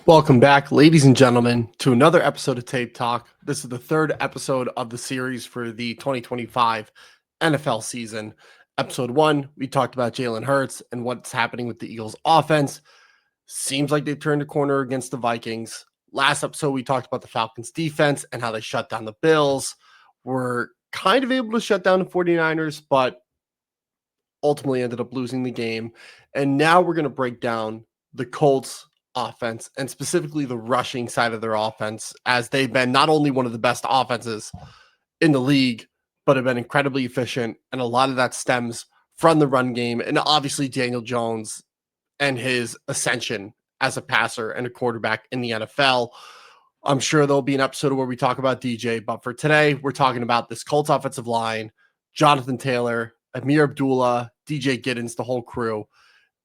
Welcome back, ladies and gentlemen, to another episode of Tape Talk. This is the third episode of the series for the 2025 NFL season. Episode 1, we talked about Jalen Hurts and what's happening with the Eagles' offense. Seems like they've turned a corner against the Vikings. Last episode, we talked about the Falcons' defense and how they shut down the Bills. We're kind of able to shut down the 49ers, but ultimately ended up losing the game. And now we're going to break down the Colts' offense and specifically the rushing side of their offense, as they've been not only one of the best offenses in the league, but have been incredibly efficient. And a lot of that stems from the run game and obviously Daniel Jones and his ascension as a passer and a quarterback in the NFL. I'm sure there'll be an episode where we talk about DJ, but for today, we're talking about this Colts offensive line, Jonathan Taylor, Amir Abdullah, DJ Giddens, the whole crew,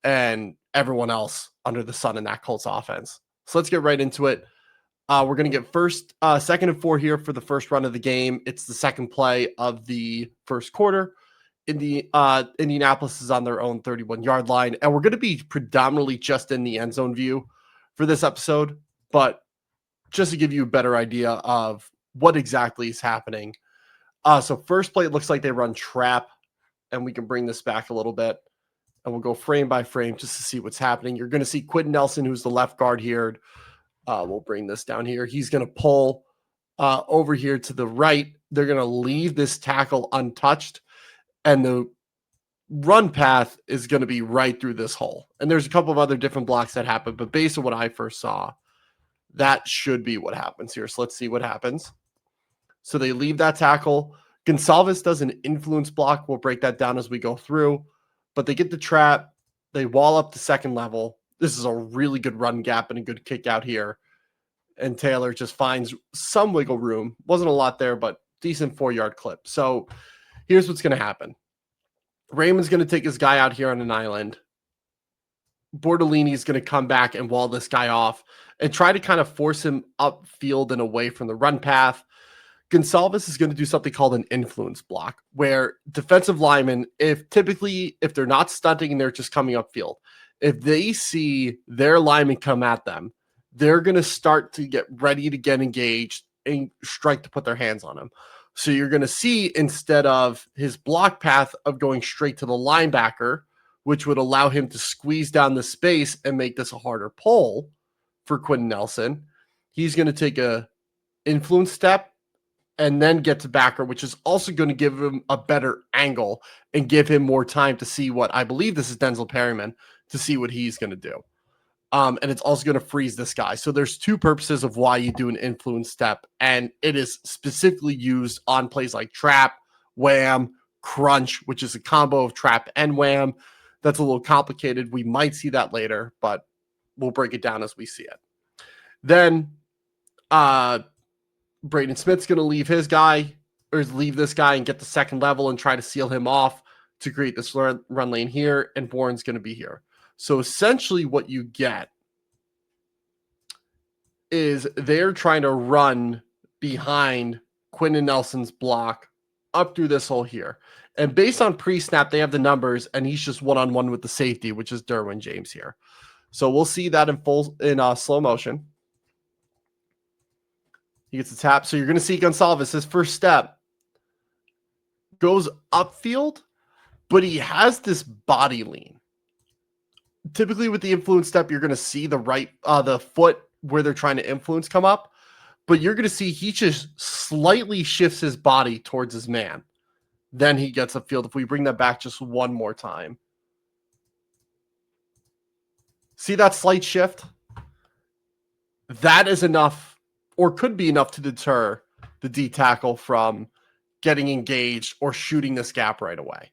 and everyone else under the sun in that Colts offense. So let's get right into it. We're going to get second and 4 here for the first run of the game. It's the second play of the first quarter. Indianapolis is on their own 31-yard line, and we're going to be predominantly just in the end zone view for this episode, but just to give you a better idea of what exactly is happening. So first play, it looks like they run trap, and we can bring this back a little bit. And we'll go frame by frame just to see what's happening. You're going to see Quentin Nelson, who's the left guard here. We'll bring this down here. He's going to pull over here to the right. They're going to leave this tackle untouched. And the run path is going to be right through this hole. And there's a couple of other different blocks that happen. But based on what I first saw, that should be what happens here. So let's see what happens. So they leave that tackle. Gonsalves does an influence block. We'll break that down as we go through. But they get the trap. They wall up the second level. This is a really good run gap and a good kick out here. And Taylor just finds some wiggle room. Wasn't a lot there, but decent 4-yard clip. So here's what's going to happen. Raymond's going to take his guy out here on an island. Bortolini is going to come back and wall this guy off and try to kind of force him upfield and away from the run path. Gonsalves is going to do something called an influence block, where defensive linemen, if they're not stunting and they're just coming upfield, if they see their linemen come at them, they're going to start to get ready to get engaged and strike to put their hands on him. So you're going to see, instead of his block path of going straight to the linebacker, which would allow him to squeeze down the space and make this a harder pull for Quentin Nelson, he's going to take a influence step and then get to backer, which is also going to give him a better angle and give him more time to see what, I believe this is Denzel Perryman, to see what he's going to do. And it's also going to freeze this guy. So there's two purposes of why you do an influence step, and it is specifically used on plays like trap, wham, crunch, which is a combo of trap and wham. That's a little complicated. We might see that later, but we'll break it down as we see it. Then, Braden Smith's going to leave this guy and get the second level and try to seal him off to create this run lane here, and Warren's going to be here. So essentially what you get is they're trying to run behind Quentin Nelson's block up through this hole here. And based on pre-snap, they have the numbers, and he's just one-on-one with the safety, which is Derwin James here. So we'll see that in slow motion. He gets a tap. So you're going to see Gonsalves, his first step goes upfield, but he has this body lean. Typically with the influence step, you're going to see the foot where they're trying to influence come up, but you're going to see he just slightly shifts his body towards his man. Then he gets upfield. If we bring that back just one more time. See that slight shift? That is enough, or could be enough, to deter the D tackle from getting engaged or shooting this gap right away.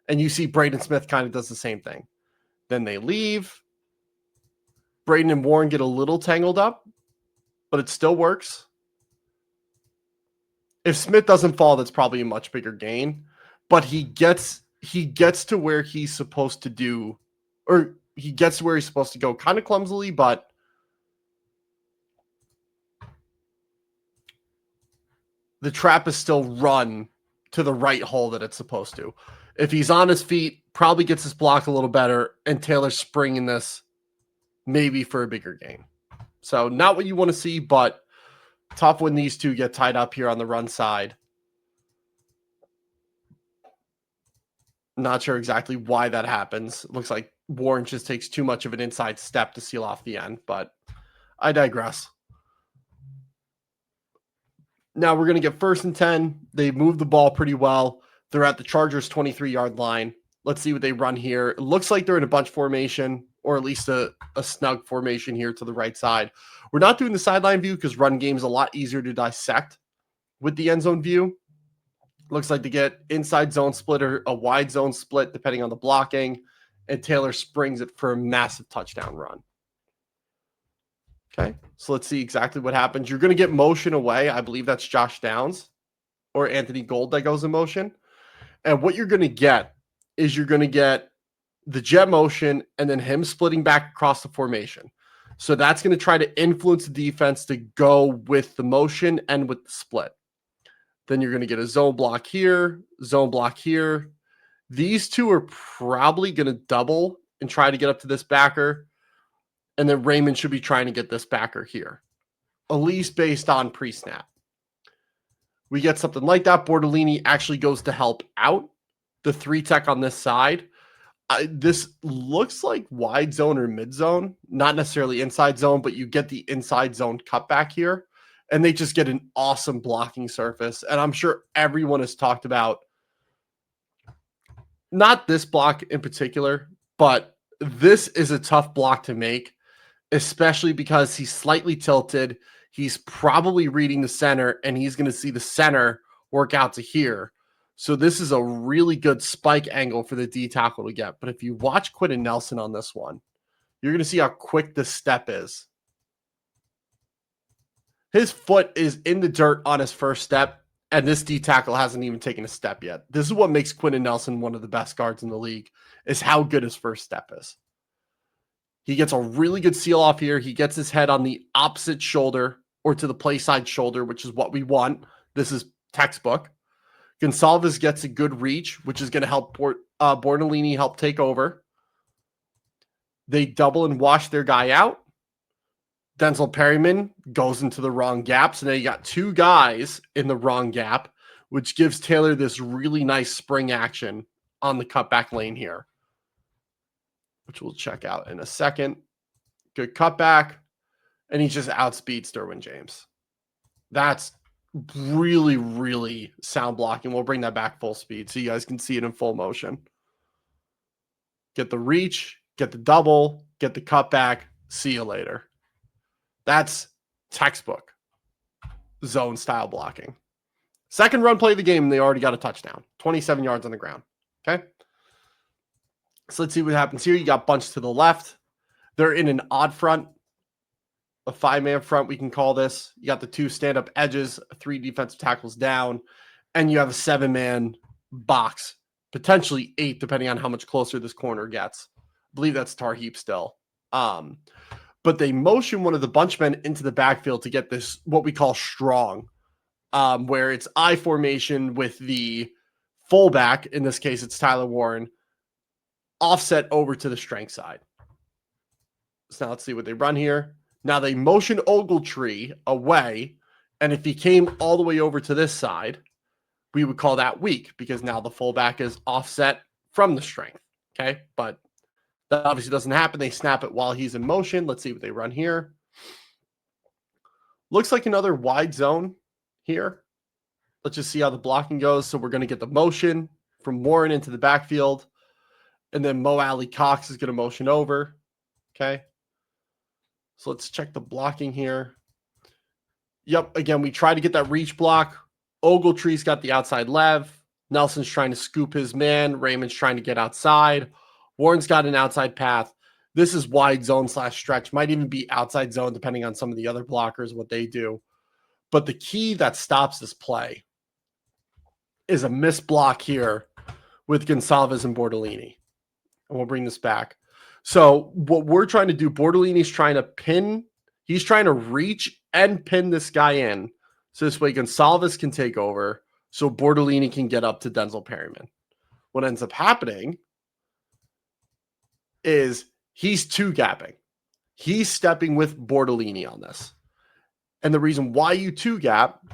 And you see Braden Smith kind of does the same thing. Then they leave. Braden and Warren get a little tangled up, but it still works. If Smith doesn't fall, that's probably a much bigger gain. But he gets to where he's supposed to do, or he gets to where he's supposed to go kind of clumsily, but the trap is still run to the right hole that it's supposed to. If he's on his feet, probably gets his block a little better, and Taylor's springing this maybe for a bigger gain. So not what you want to see, but tough when these two get tied up here on the run side. Not sure exactly why that happens. It looks like Warren just takes too much of an inside step to seal off the end, but I digress. Now we're going to get 1st and 10. They move the ball pretty well. They're at the Chargers' 23-yard line. Let's see what they run here. It looks like they're in a bunch formation, or at least a snug formation here to the right side. We're not doing the sideline view because run game is a lot easier to dissect with the end zone view. Looks like they get inside zone split or a wide zone split, depending on the blocking. And Taylor springs it for a massive touchdown run. Okay, so let's see exactly what happens. You're going to get motion away. I believe that's Josh Downs or Anthony Gold that goes in motion. And what you're going to get is you're going to get the jet motion and then him splitting back across the formation. So that's going to try to influence the defense to go with the motion and with the split. Then you're going to get a zone block here, zone block here. These two are probably going to double and try to get up to this backer. And then Raymond should be trying to get this backer here, at least based on pre-snap. We get something like that. Bortolini actually goes to help out the 3-tech on this side. This looks like wide zone or mid zone, not necessarily inside zone, but you get the inside zone cutback here. And they just get an awesome blocking surface. And I'm sure everyone has talked about not this block in particular, but this is a tough block to make, especially because he's slightly tilted. He's probably reading the center, and he's going to see the center work out to here. So this is a really good spike angle for the D tackle to get. But if you watch Quentin Nelson on this one, you're going to see how quick the step is. His foot is in the dirt on his first step, and this D tackle hasn't even taken a step yet. This is what makes Quentin Nelson one of the best guards in the league, is how good his first step is. He gets a really good seal off here. He gets his head on the opposite shoulder or to the play side shoulder, which is what we want. This is textbook. Gonsalves gets a good reach, which is going to help Bortolini help take over. They double and wash their guy out. Denzel Perryman goes into the wrong gap. So now you got two guys in the wrong gap, which gives Taylor this really nice spring action on the cutback lane here, which we'll check out in a second. Good cutback. And he just outspeeds Derwin James. That's really, really sound blocking. We'll bring that back full speed so you guys can see it in full motion. Get the reach, get the double, get the cutback. See you later. That's textbook zone style blocking. Second run play of the game, and they already got a touchdown. 27 yards on the ground. Okay. So let's see what happens here. You got bunch to the left. They're in an odd front, a 5-man front, we can call this. You got the 2 stand-up edges, 3 defensive tackles down, and you have a 7-man box, potentially 8, depending on how much closer this corner gets. I believe that's Tar Heap still. But they motion one of the bunch men into the backfield to get this, what we call strong, where it's I formation with the fullback, in this case it's Tyler Warren, offset over to the strength side. So now let's see what they run here. Now they motion Ogletree away, and if he came all the way over to this side, we would call that weak because now the fullback is offset from the strength. Okay, but that obviously doesn't happen. They snap it while he's in motion. Let's see what they run here. Looks like another wide zone here. Let's just see how the blocking goes. So we're going to get the motion from Warren into the backfield, and then Mo Alley Cox is going to motion over. Okay. So let's check the blocking here. Yep. Again, we try to get that reach block. Ogletree's got the outside lev. Nelson's trying to scoop his man. Raymond's trying to get outside. Warren's got an outside path. This is wide zone / stretch. Might even be outside zone, depending on some of the other blockers, what they do. But the key that stops this play is a missed block here with Gonsalves and Bortolini. And we'll bring this back. So what we're trying to do, Bortolini's trying to pin. He's trying to reach and pin this guy in. So this way Gonsalves can take over. So Bortolini can get up to Denzel Perryman. What ends up happening is he's 2-gapping. He's stepping with Bortolini on this. And the reason why you 2-gap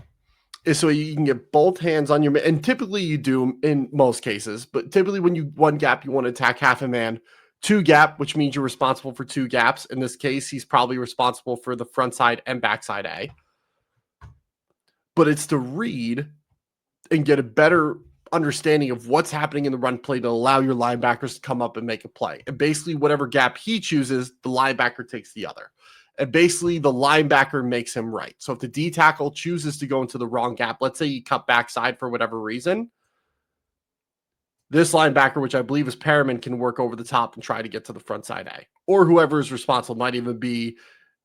is so you can get both hands on your man. And typically you do in most cases, but typically when you 1-gap, you want to attack half a man. 2-gap, which means you're responsible for 2 gaps. In this case, he's probably responsible for the front side and backside A. But it's to read and get a better understanding of what's happening in the run play to allow your linebackers to come up and make a play. And basically, whatever gap he chooses, the linebacker takes the other. And basically, the linebacker makes him right. So if the D tackle chooses to go into the wrong gap, let's say he cut backside for whatever reason, this linebacker, which I believe is Perriman, can work over the top and try to get to the front side A. Or whoever is responsible, might even be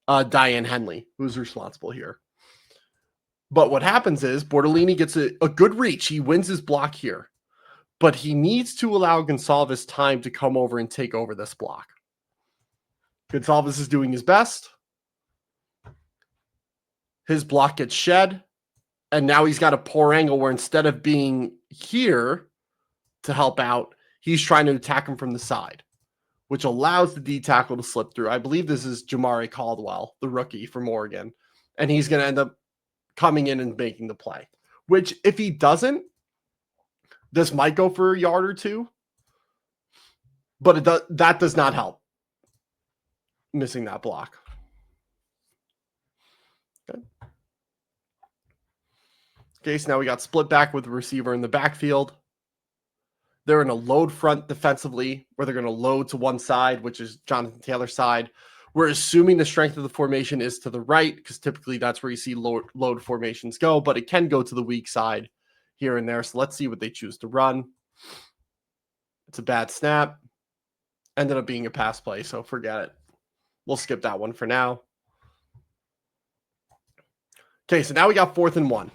Diane Henley, who's responsible here. But what happens is Bortolini gets a good reach. He wins his block here. But he needs to allow Gonsalves time to come over and take over this block. Gonsalves is doing his best. His block gets shed. And now he's got a poor angle where instead of being here to help out, he's trying to attack him from the side, which allows the D tackle to slip through. I believe this is Jamari Caldwell, the rookie from Oregon. And he's going to end up coming in and making the play, which if he doesn't, this might go for a yard or two, but that does not help missing that block. Okay, so now we got split back with the receiver in the backfield. They're in a load front defensively where they're going to load to one side, which is Jonathan Taylor's side. We're assuming the strength of the formation is to the right because typically that's where you see load formations go, but it can go to the weak side here and there. So let's see what they choose to run. It's a bad snap. Ended up being a pass play, so forget it. We'll skip that one for now. Okay, so now we got 4th and 1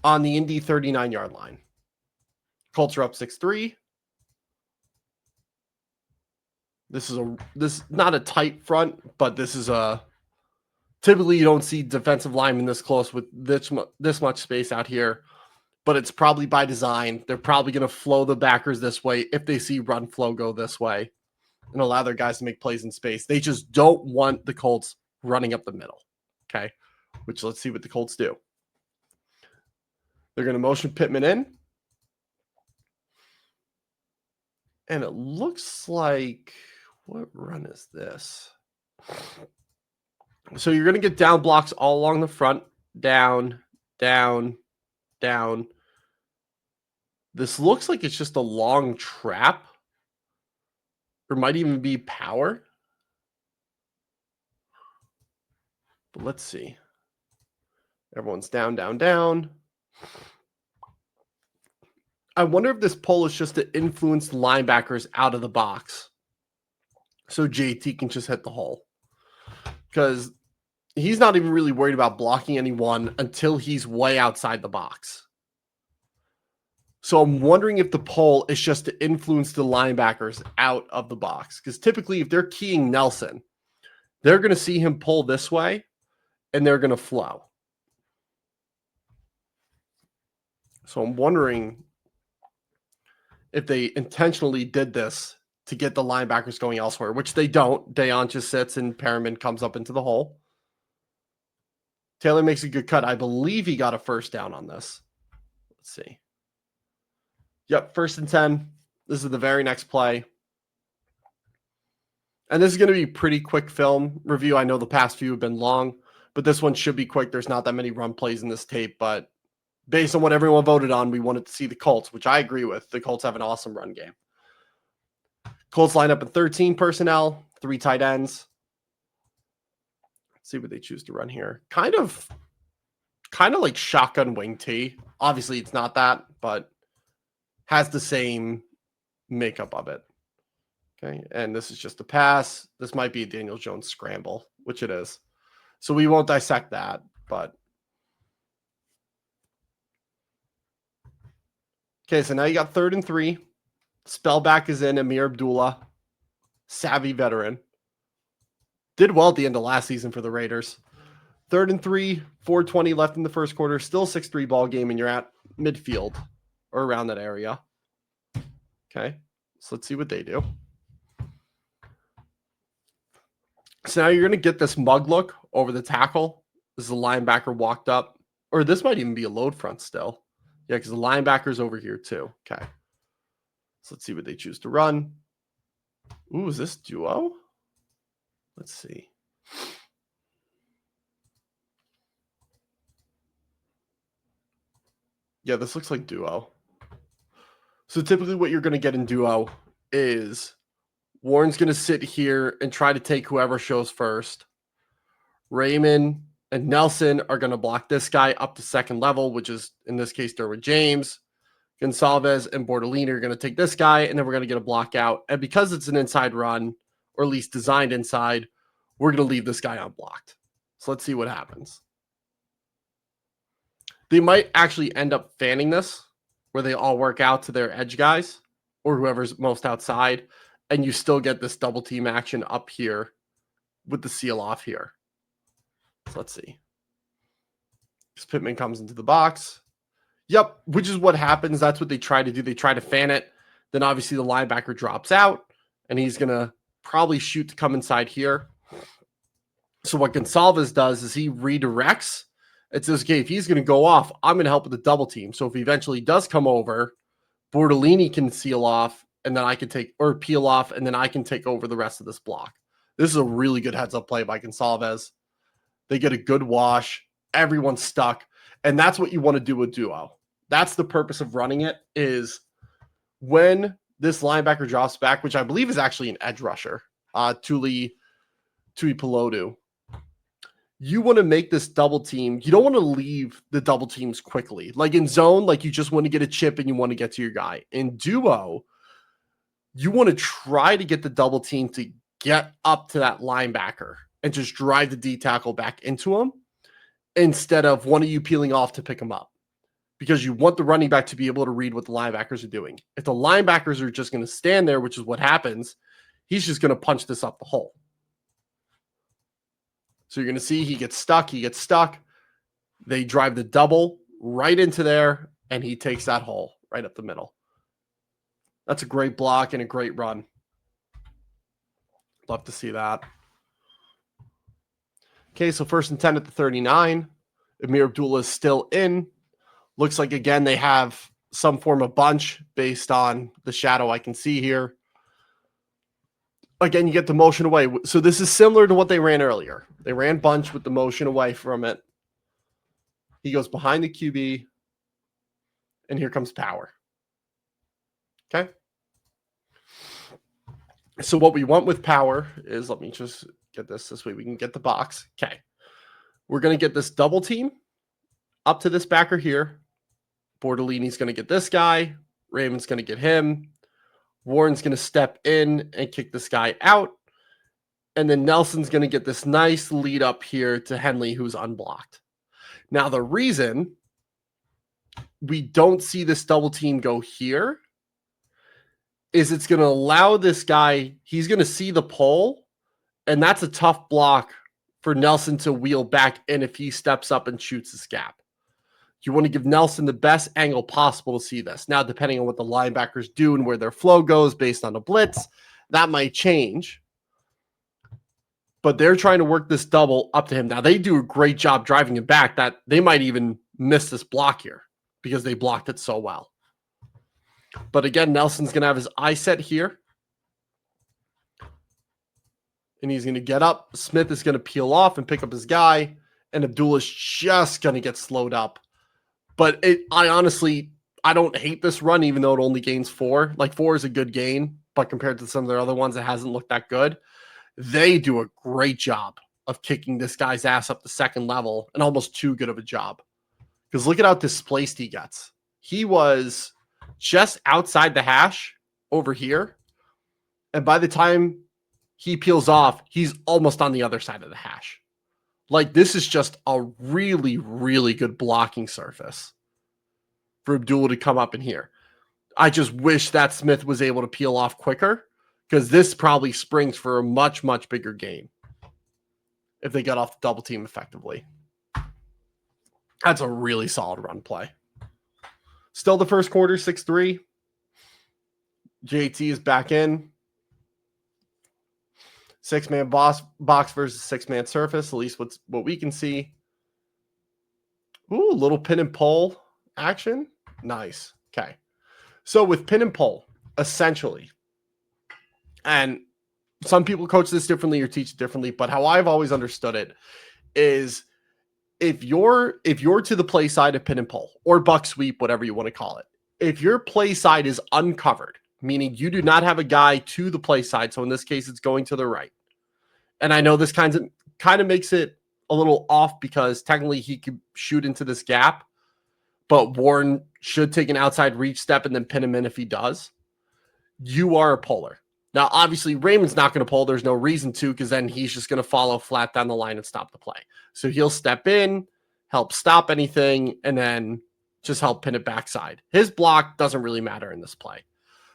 on the Indy 39-yard line. Colts are up 6-3. This is not a tight front, but this is a typically you don't see defensive linemen this close with this much space out here, but it's probably by design. They're probably going to flow the backers this way if they see run flow go this way and allow their guys to make plays in space. They just don't want the Colts running up the middle. Okay, which let's see what the Colts do. They're going to motion Pittman in. And it looks like, what run is this? So you're going to get down blocks all along the front. Down, down, down. This looks like it's just a long trap. Or might even be power. But let's see. Everyone's down, down, down. I wonder if this pull is just to influence the linebackers out of the box. So JT can just hit the hole. Because he's not even really worried about blocking anyone until he's way outside the box. So I'm wondering if the pull is just to influence the linebackers out of the box. Because typically if they're keying Nelson, they're going to see him pull this way and they're going to flow. So I'm wondering if they intentionally did this to get the linebackers going elsewhere, which they don't. Dayon just sits and Perriman comes up into the hole. Taylor makes a good cut. I believe he got a first down on this. Let's see. Yep, 1st and 10. This is the very next play. And this is going to be pretty quick film review. I know the past few have been long, but this one should be quick. There's not that many run plays in this tape, but based on what everyone voted on, we wanted to see the Colts, which I agree with. The Colts have an awesome run game. Colts line up in 13 personnel, 3 tight ends. Let's see what they choose to run here. Kind of like shotgun wing T. Obviously, it's not that, but has the same makeup of it. Okay, and this is just a pass. This might be a Daniel Jones scramble, which it is. So we won't dissect that, but okay, so now you got 3rd and 3. Spellback is in. Amir Abdullah, savvy veteran. Did well at the end of last season for the Raiders. 3rd and 3, 4:20 left in the first quarter. Still 6-3 ball game, and you're at midfield or around that area. Okay, so let's see what they do. So now you're going to get this mug look over the tackle. This is a linebacker walked up. Or this might even be a load front still. Yeah, because the linebacker's over here too. Okay. So let's see what they choose to run. Ooh, is this duo? Let's see. Yeah, this looks like duo. So typically what you're going to get in duo is Warren's going to sit here and try to take whoever shows first. Raymond and Nelson are going to block this guy up to second level, which is, in this case, Derwin James. Gonsalves and Bortolini are going to take this guy, and then we're going to get a block out. And because it's an inside run, or at least designed inside, we're going to leave this guy unblocked. So let's see what happens. They might actually end up fanning this, where they all work out to their edge guys, or whoever's most outside, and you still get this double team action up here with the seal off here. So let's see. This Pittman comes into the box. Yep, which is what happens. That's what they try to do. They try to fan it. Then obviously the linebacker drops out, and he's going to probably shoot to come inside here. So what Gonsalves does is he redirects. It says, okay, if he's going to go off, I'm going to help with the double team. So if he eventually does come over, Bortolini can seal off, and then I can take, or peel off, and then I can take over the rest of this block. This is a really good heads-up play by Gonsalves. They get a good wash. Everyone's stuck. And that's what you want to do with duo. That's the purpose of running it, is when this linebacker drops back, which I believe is actually an edge rusher, Tuli Pelodu, you want to make this double team. You don't want to leave the double teams quickly. Like in zone, like you just want to get a chip and you want to get to your guy. In duo, you want to try to get the double team to get up to that linebacker and just drive the D tackle back into him instead of one of you peeling off to pick him up, because you want the running back to be able to read what the linebackers are doing. If the linebackers are just going to stand there, which is what happens, he's just going to punch this up the hole. So you're going to see he gets stuck. They drive the double right into there, and he takes that hole right up the middle. That's a great block and a great run. Love to see that. Okay, so 1st and 10 at the 39. Amir Abdullah is still in. Looks like, again, they have some form of bunch based on the shadow I can see here. Again, you get the motion away. So this is similar to what they ran earlier. They ran bunch with the motion away from it. He goes behind the QB, and here comes power. Okay? So what we want with power is, let me just get this way we can get the box. Okay. We're going to get this double team up to this backer here. Bortolini's going to get this guy. Raymond's going to get him. Warren's going to step in and kick this guy out. And then Nelson's going to get this nice lead up here to Henley, who's unblocked. Now, the reason we don't see this double team go here is it's going to allow this guy, he's going to see the pole, and that's a tough block for Nelson to wheel back in if he steps up and shoots this gap. You want to give Nelson the best angle possible to see this. Now, depending on what the linebackers do and where their flow goes based on the blitz, that might change. But they're trying to work this double up to him. Now, they do a great job driving him back. That they might even miss this block here because they blocked it so well. But again, Nelson's going to have his eye set here. And he's going to get up. Smith is going to peel off and pick up his guy. And Abdullah's just going to get slowed up. But I honestly don't hate this run, even though it only gains 4. Like 4 is a good gain, but compared to some of their other ones, it hasn't looked that good. They do a great job of kicking this guy's ass up to second level, and almost too good of a job. Because look at how displaced he gets. He was just outside the hash over here. And by the time he peels off, he's almost on the other side of the hash. Like, this is just a really, really good blocking surface for Abdullah to come up in here. I just wish that Smith was able to peel off quicker, because this probably springs for a much, much bigger gain if they got off the double team effectively. That's a really solid run play. Still the first quarter, 6-3. JT is back in. 6-man box versus 6-man surface, at least what we can see. Ooh, little pin and pull action. Nice. Okay. So with pin and pull, essentially, and some people coach this differently or teach it differently, but how I've always understood it is if you're to the play side of pin and pull or buck sweep, whatever you want to call it, if your play side is uncovered, meaning you do not have a guy to the play side, so in this case it's going to the right. And I know this kind of makes it a little off because technically he could shoot into this gap, but Warren should take an outside reach step and then pin him in if he does. You are a puller. Now, obviously, Raymond's not going to pull. There's no reason to, because then he's just going to follow flat down the line and stop the play. So he'll step in, help stop anything, and then just help pin it backside. His block doesn't really matter in this play.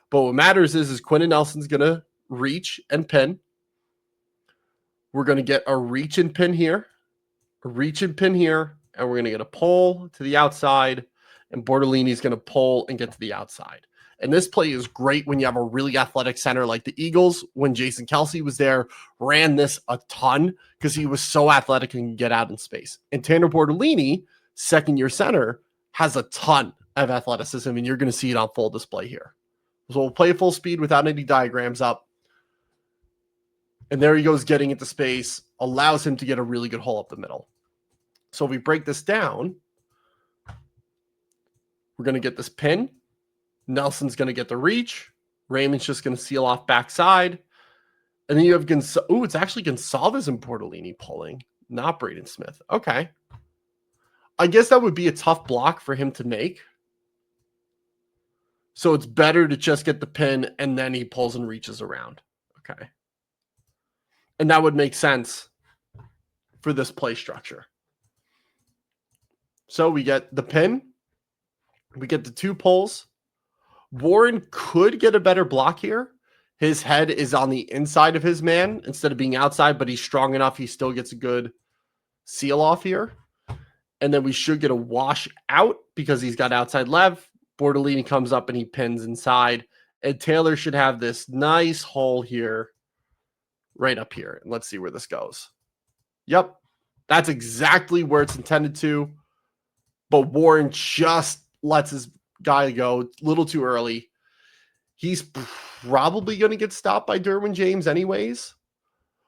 But what matters is Quentin Nelson's going to reach and pin. We're going to get a reach and pin here, a reach and pin here, and we're going to get a pull to the outside, and Bortolini's going to pull and get to the outside. And this play is great when you have a really athletic center like the Eagles. When Jason Kelce was there, ran this a ton because he was so athletic and can get out in space. And Tanner Bortolini, second-year center, has a ton of athleticism, and you're going to see it on full display here. So we'll play full speed without any diagrams up. And there he goes getting into space, allows him to get a really good hole up the middle. So if we break this down, we're going to get this pin. Nelson's going to get the reach. Raymond's just going to seal off backside. And then you have it's actually Gonsalves and Bortolini pulling, not Braden Smith. Okay. I guess that would be a tough block for him to make. So it's better to just get the pin and then he pulls and reaches around. Okay. And that would make sense for this play structure. So we get the pin. We get the two pulls. Warren could get a better block here. His head is on the inside of his man instead of being outside, but he's strong enough. He still gets a good seal off here. And then we should get a wash out because he's got outside lev. Bortolini comes up and he pins inside. And Taylor should have this nice hole here, right up here. And let's see where this goes. Yep. That's exactly where it's intended to. But Warren just lets his guy go a little too early. He's probably going to get stopped by Derwin James anyways,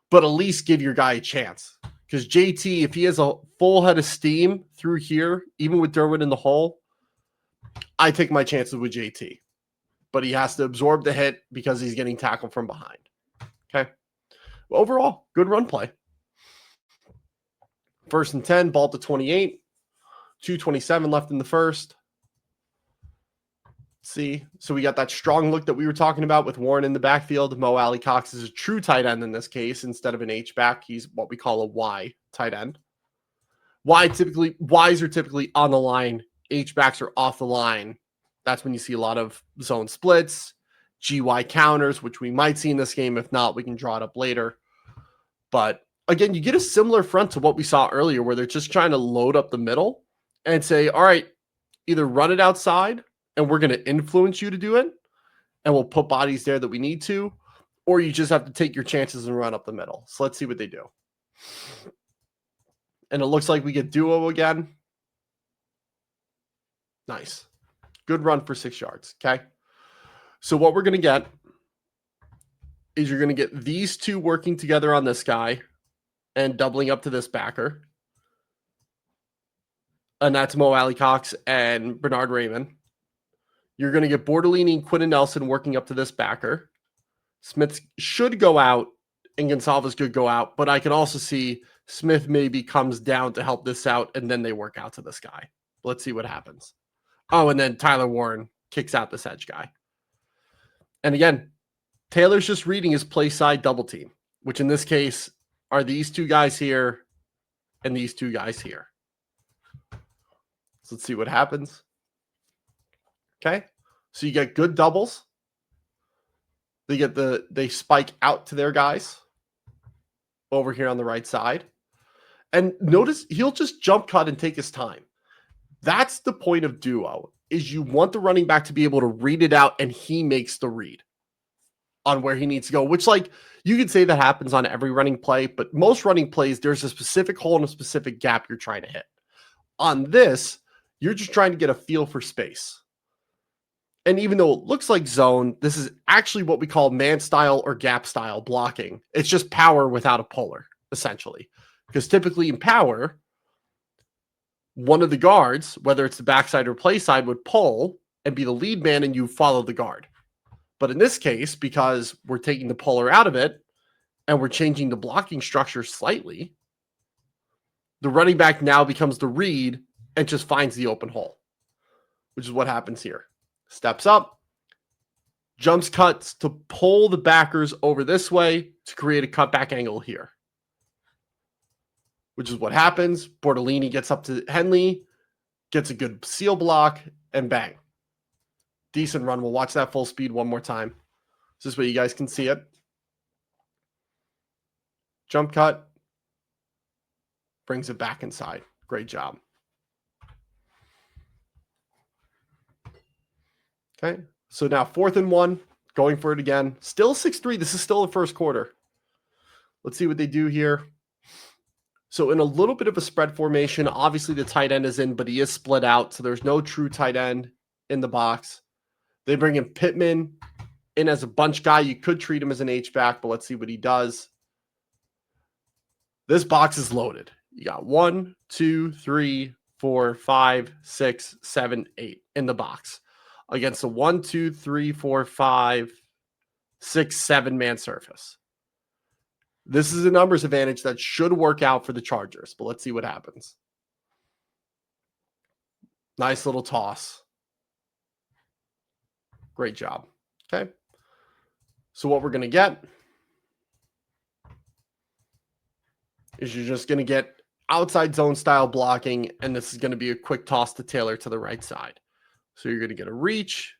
but at least give your guy a chance. Because JT, if he has a full head of steam through here, even with Derwin in the hole, I take my chances with JT. But he has to absorb the hit because he's getting tackled from behind. Okay. Well, overall, good run play. 1st and 10, ball to 28. 2:27 left in the first. See, so we got that strong look that we were talking about with Warren in the backfield. Mo Alley-Cox is a true tight end in this case. Instead of an H-back, he's what we call a Y tight end. Ys are typically on the line. H-backs are off the line. That's when you see a lot of zone splits, GY counters, which we might see in this game. If not, we can draw it up later. But again, you get a similar front to what we saw earlier where they're just trying to load up the middle and say, all right, either run it outside and we're going to influence you to do it, and we'll put bodies there that we need to, or you just have to take your chances and run up the middle. So let's see what they do. And it looks like we get duo again. Nice. Good run for 6 yards, okay? So what we're going to get is you're going to get these two working together on this guy and doubling up to this backer. And that's Mo Alley-Cox and Bernard Raymond. You're going to get Bortolini and Quentin Nelson working up to this backer. Smith should go out and Gonsalves could go out, but I can also see Smith maybe comes down to help this out and then they work out to this guy. Let's see what happens. Oh, and then Tyler Warren kicks out this edge guy. And again, Taylor's just reading his play side double team, which in this case are these two guys here and these two guys here. So let's see what happens. Okay. So you get good doubles. They spike out to their guys over here on the right side. And notice he'll just jump cut and take his time. That's the point of duo, is you want the running back to be able to read it out and he makes the read. on where he needs to go, which, like, you could say that happens on every running play, but most running plays, there's a specific hole and a specific gap you're trying to hit. On this, you're just trying to get a feel for space. And even though it looks like zone, this is actually what we call man style or gap style blocking. It's just power without a puller, essentially. Because typically in power, one of the guards, whether it's the backside or play side, would pull and be the lead man and you follow the guard. But in this case, because we're taking the puller out of it and we're changing the blocking structure slightly, the running back now becomes the read and just finds the open hole, which is what happens here. Steps up, jumps cuts to pull the backers over this way to create a cutback angle here, which is what happens. Bortolini gets up to Henley, gets a good seal block, and bang. Decent run. We'll watch that full speed one more time. This way you guys can see it. Jump cut. Brings it back inside. Great job. Okay, so now 4th and 1, going for it again. Still 6-3. This is still the first quarter. Let's see what they do here. So in a little bit of a spread formation, obviously the tight end is in, but he is split out, so there's no true tight end in the box. They bring in Pittman in as a bunch guy. You could treat him as an H-back, but let's see what he does. This box is loaded. You got 1, 2, 3, 4, 5, 6, 7, 8 in the box against a 1, 2, 3, 4, 5, 6, 7 man surface. This is a numbers advantage that should work out for the Chargers, but let's see what happens. Nice little toss. Great job. Okay. So what we're going to get is you're just going to get outside zone style blocking, and this is going to be a quick toss to Taylor to the right side. So you're going to get a reach.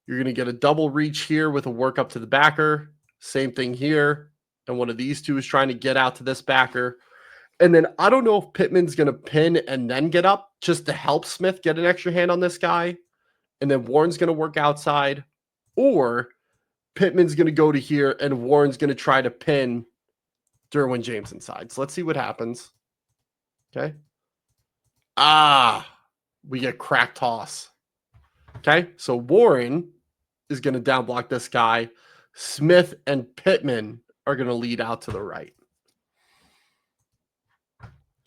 You're going to get a double reach here with a work up to the backer. Same thing here. And one of these two is trying to get out to this backer. And then I don't know if Pittman's going to pin and then get up just to help Smith get an extra hand on this guy. And then Warren's going to work outside. Or Pittman's going to go to here and Warren's going to try to pin Derwin James inside. So let's see what happens. Okay. We get crack toss. Okay. So Warren is going to down block this guy. Smith and Pittman are going to lead out to the right.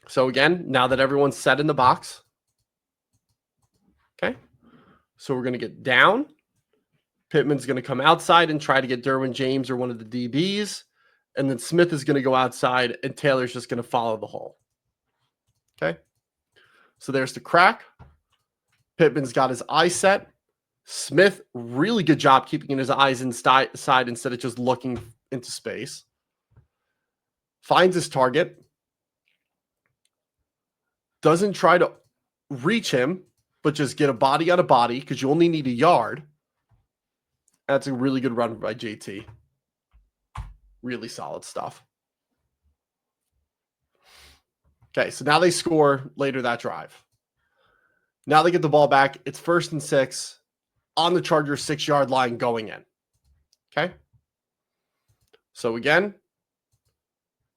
So again, now that everyone's set in the box. Okay. So we're going to get down. Pittman's going to come outside and try to get Derwin James or one of the DBs. And then Smith is going to go outside and Taylor's just going to follow the hole. Okay. So there's the crack. Pittman's got his eye set. Smith, really good job keeping his eyes inside instead of just looking into space. Finds his target. Doesn't try to reach him, but just get a body on a body because you only need a yard. That's a really good run by JT. Really solid stuff. Okay, so now they score later that drive. Now they get the ball back. It's 1st and 6 on the Chargers 6-yard line going in. Okay. So again,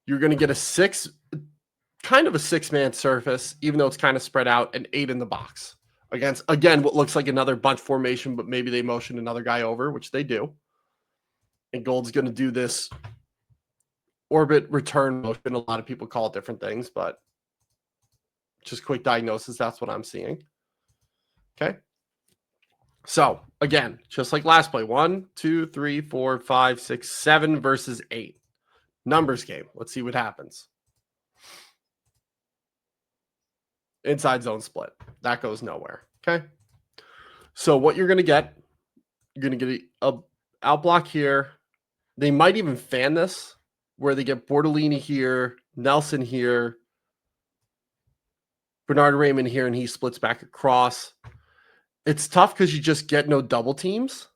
you're going to get a 6-man surface, even though it's kind of spread out, and 8 in the box against, again, what looks like another bunch formation, but maybe they motion another guy over, which they do. And Gold's going to do this orbit return motion. A lot of people call it different things, but just quick diagnosis. That's what I'm seeing. Okay. So again, just like last play, 1, 2, 3, 4, 5, 6, 7 versus 8. Numbers game. Let's see what happens. Inside zone split. That goes nowhere. Okay. So what you're going to get a out block here. They might even fan this where they get Bortolini here, Nelson here, Bernard Raymond here, and he splits back across. It's tough because you just get no double teams.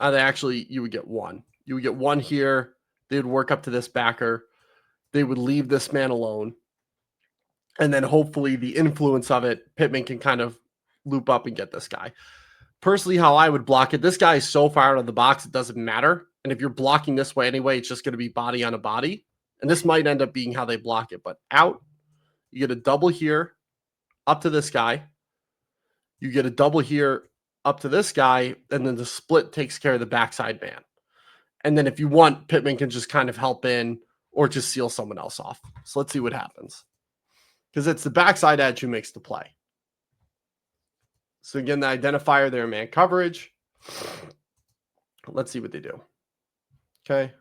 You would get one. You would get one here. They would work up to this backer. They would leave this man alone. And then hopefully the influence of it, Pittman can kind of loop up and get this guy. Personally, how I would block it, this guy is so far out of the box, it doesn't matter. And if you're blocking this way anyway, it's just going to be body on a body. And this might end up being how they block it. But out, you get a double here up to this guy. You get a double here up to this guy. And then the split takes care of the backside man. And then if you want, Pittman can just kind of help in or just seal someone else off. So let's see what happens. Because it's the backside edge who makes the play. So again, the identifier there, man coverage. Let's see what they do. Okay.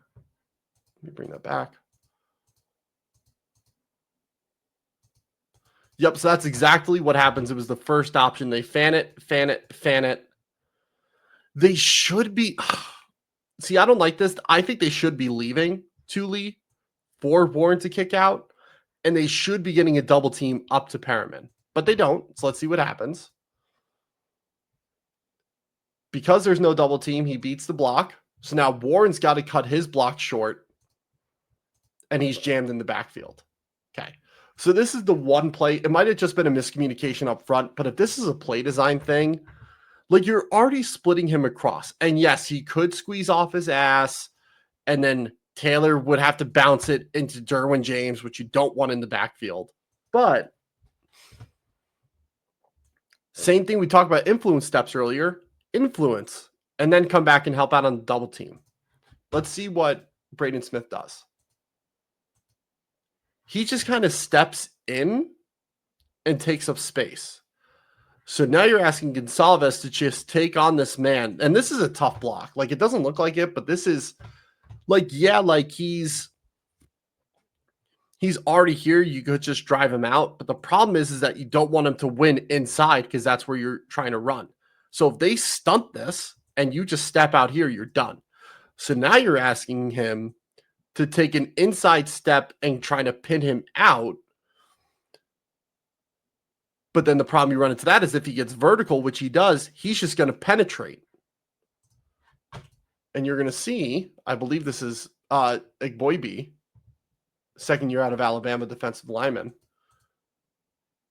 Let me bring that back. Yep, so that's exactly what happens. It was the first option. They fan it, fan it, fan it. They should be... See, I don't like this. I think they should be leaving Thule for Warren to kick out, and they should be getting a double team up to Perriman. But they don't, so let's see what happens. Because there's no double team, he beats the block. So now Warren's got to cut his block short, and he's jammed in the backfield. Okay. So this is the one play. It might have just been a miscommunication up front, but if this is a play design thing, like you're already splitting him across. And yes, he could squeeze off his ass, and then Taylor would have to bounce it into Derwin James, which you don't want in the backfield. But same thing we talked about influence steps earlier. Influence, and then come back and help out on the double team. Let's see what Braden Smith does. He just kind of steps in and takes up space. So now you're asking Gonsalves to just take on this man. And this is a tough block. Like, it doesn't look like it, but this is like, yeah, like he's already here. You could just drive him out. But the problem is that you don't want him to win inside because that's where you're trying to run. So if they stunt this and you just step out here, you're done. So now you're asking him to take an inside step and trying to pin him out. But then the problem you run into that is if he gets vertical, which he does, he's just going to penetrate. And you're going to see, I believe this is Igboibi, second year out of Alabama defensive lineman.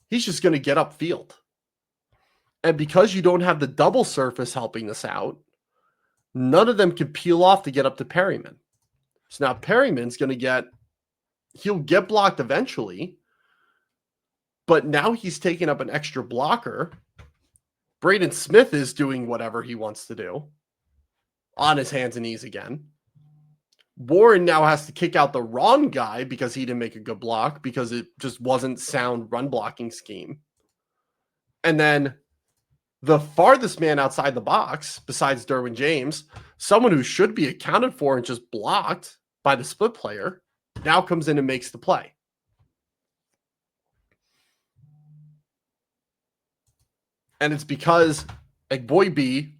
He's just going to get upfield. And because you don't have the double surface helping this out, none of them can peel off to get up to Perriman. So now Perryman's going to he'll get blocked eventually, but now he's taking up an extra blocker. Braden Smith is doing whatever he wants to do on his hands and knees again. Warren now has to kick out the wrong guy because he didn't make a good block because it just wasn't sound run blocking scheme. And then the farthest man outside the box, besides Derwin James, someone who should be accounted for and just blocked by the split player, now comes in and makes the play. And it's because Igboibi,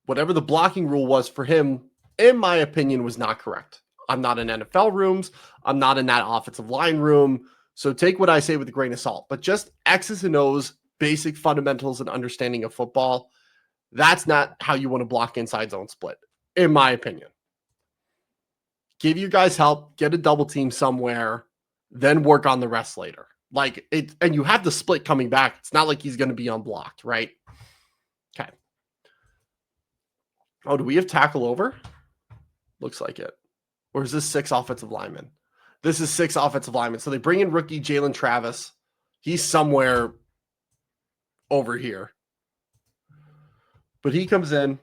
whatever the blocking rule was for him, in my opinion, was not correct. I'm not in NFL rooms. I'm not in that offensive line room. So take what I say with a grain of salt. But just X's and O's, basic fundamentals and understanding of football, that's not how you want to block inside zone split, in my opinion. Give you guys help, get a double team somewhere, then work on the rest later. Like it, and you have the split coming back. It's not like he's going to be unblocked, right? Okay. Oh, do we have tackle over? Looks like it. Or is this 6 offensive linemen? This is 6 offensive linemen. So they bring in rookie Jalen Travis. He's somewhere over here. But he comes in,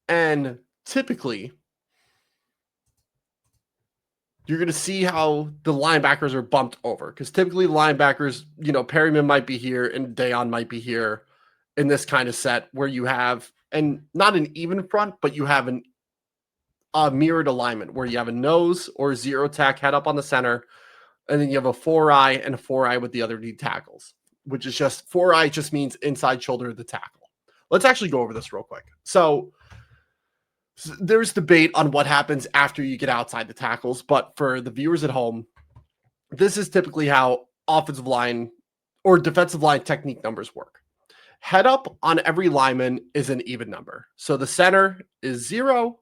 and typically you're going to see how the linebackers are bumped over. Because typically the linebackers, Perryman might be here and Dayon might be here in this kind of set where you have, and not an even front, but you have a mirrored alignment where you have a nose or zero tack head up on the center, and then you have a 4-eye and a 4-eye with the other D tackles, which is just 4-eye just means inside shoulder of the tackle. Let's actually go over this real quick. So there's debate on what happens after you get outside the tackles, but for the viewers at home, this is typically how offensive line or defensive line technique numbers work. Head up on every lineman is an even number. So the center is 0.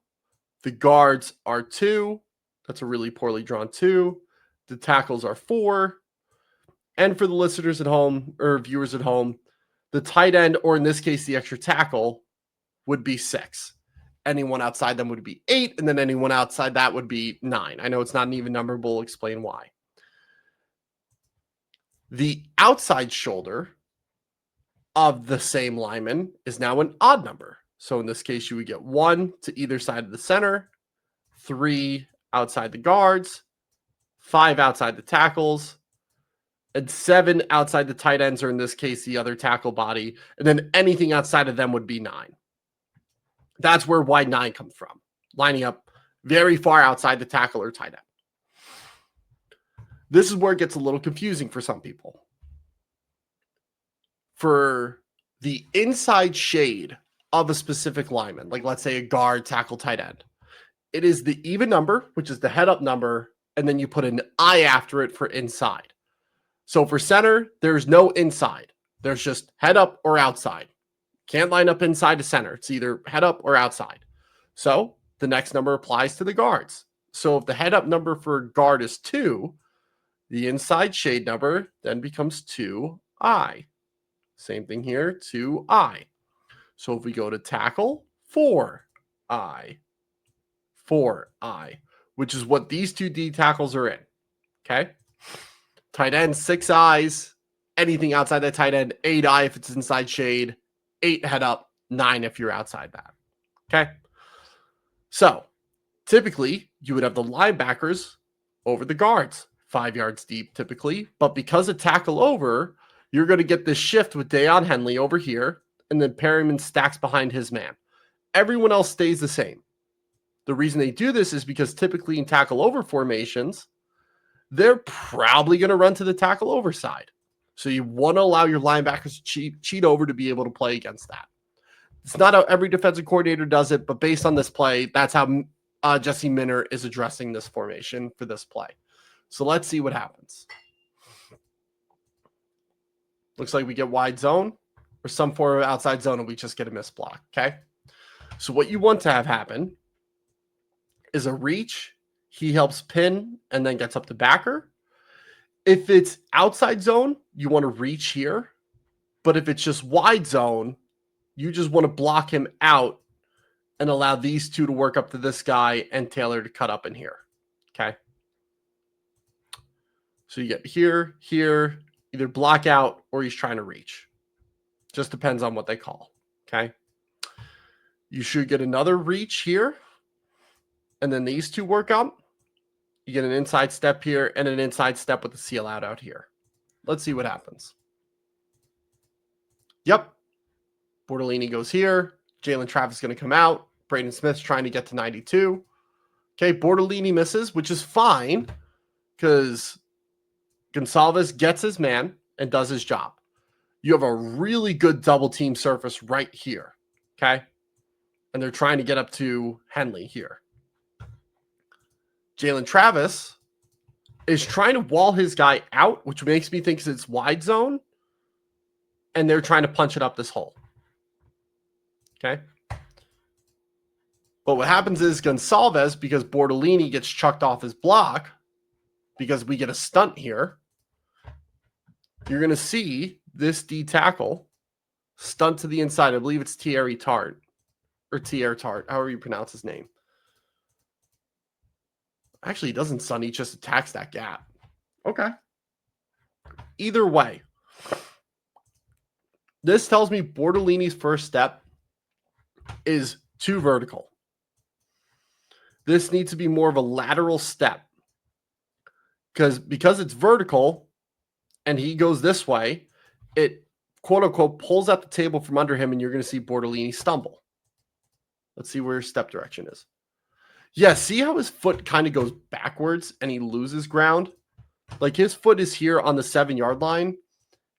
The guards are 2. That's a really poorly drawn 2. The tackles are 4. And for the listeners at home or viewers at home, The tight end, or in this case, the extra tackle, would be 6. Anyone outside them would be 8, and then anyone outside that would be 9. I know it's not an even number, but we'll explain why. The outside shoulder of the same lineman is now an odd number. So in this case, you would get 1 to either side of the center, 3 outside the guards, 5 outside the tackles, and 7 outside the tight ends, or in this case, the other tackle body. And then anything outside of them would be 9. That's where wide 9 comes from, lining up very far outside the tackle or tight end. This is where it gets a little confusing for some people. For the inside shade of a specific lineman, like let's say a guard, tackle, tight end, it is the even number, which is the head up number, and then you put an I after it for inside. So for center, there's no inside. There's just head up or outside. Can't line up inside to center. It's either head up or outside. So the next number applies to the guards. So if the head up number for guard is 2, the inside shade number then becomes 2I. Same thing here, 2I. So if we go to tackle, 4I. 4I, which is what these 2 D tackles are in. Okay? Tight end, 6 I's. Anything outside that tight end, 8I if it's inside shade, 8 head up, 9 if you're outside that. Okay? So typically, you would have the linebackers over the guards, 5 yards deep typically. But because of tackle over, you're going to get this shift with Deion Henley over here, and then Perryman stacks behind his man. Everyone else stays the same. The reason they do this is because typically in tackle over formations, they're probably going to run to the tackle over side. So you want to allow your linebackers to cheat over to be able to play against that. It's not how every defensive coordinator does it, but based on this play, that's how Jesse Minter is addressing this formation for this play. So let's see what happens. Looks like we get wide zone or some form of outside zone, and we just get a missed block, okay? So what you want to have happen is a reach. He helps pin and then gets up to backer. If it's outside zone, you want to reach here. But if it's just wide zone, you just want to block him out and allow these 2 to work up to this guy and Taylor to cut up in here. Okay. So you get here, here, either block out or he's trying to reach. Just depends on what they call. Okay. You should get another reach here. And then these 2 work up. You get an inside step here and an inside step with the seal out here. Let's see what happens. Yep. Bortolini goes here. Jalen Travis is going to come out. Braden Smith's trying to get to 92. Okay, Bortolini misses, which is fine because Gonsalves gets his man and does his job. You have a really good double team surface right here. Okay. And they're trying to get up to Henley here. Jalen Travis is trying to wall his guy out, which makes me think it's wide zone. And they're trying to punch it up this hole. Okay. But what happens is Gonsalves, because Bortolini gets chucked off his block, because we get a stunt here, you're going to see this D tackle stunt to the inside. I believe it's Thierry Tart or Thierry Tart, however you pronounce his name. Actually, he doesn't stunt. He just attacks that gap. Okay. Either way, this tells me Bortolini's first step is too vertical. This needs to be more of a lateral step. Because it's vertical and he goes this way, it quote unquote pulls out the table from under him and you're going to see Bortolini stumble. Let's see where his step direction is. Yeah, see how his foot kind of goes backwards and he loses ground? Like his foot is here on the 7-yard line.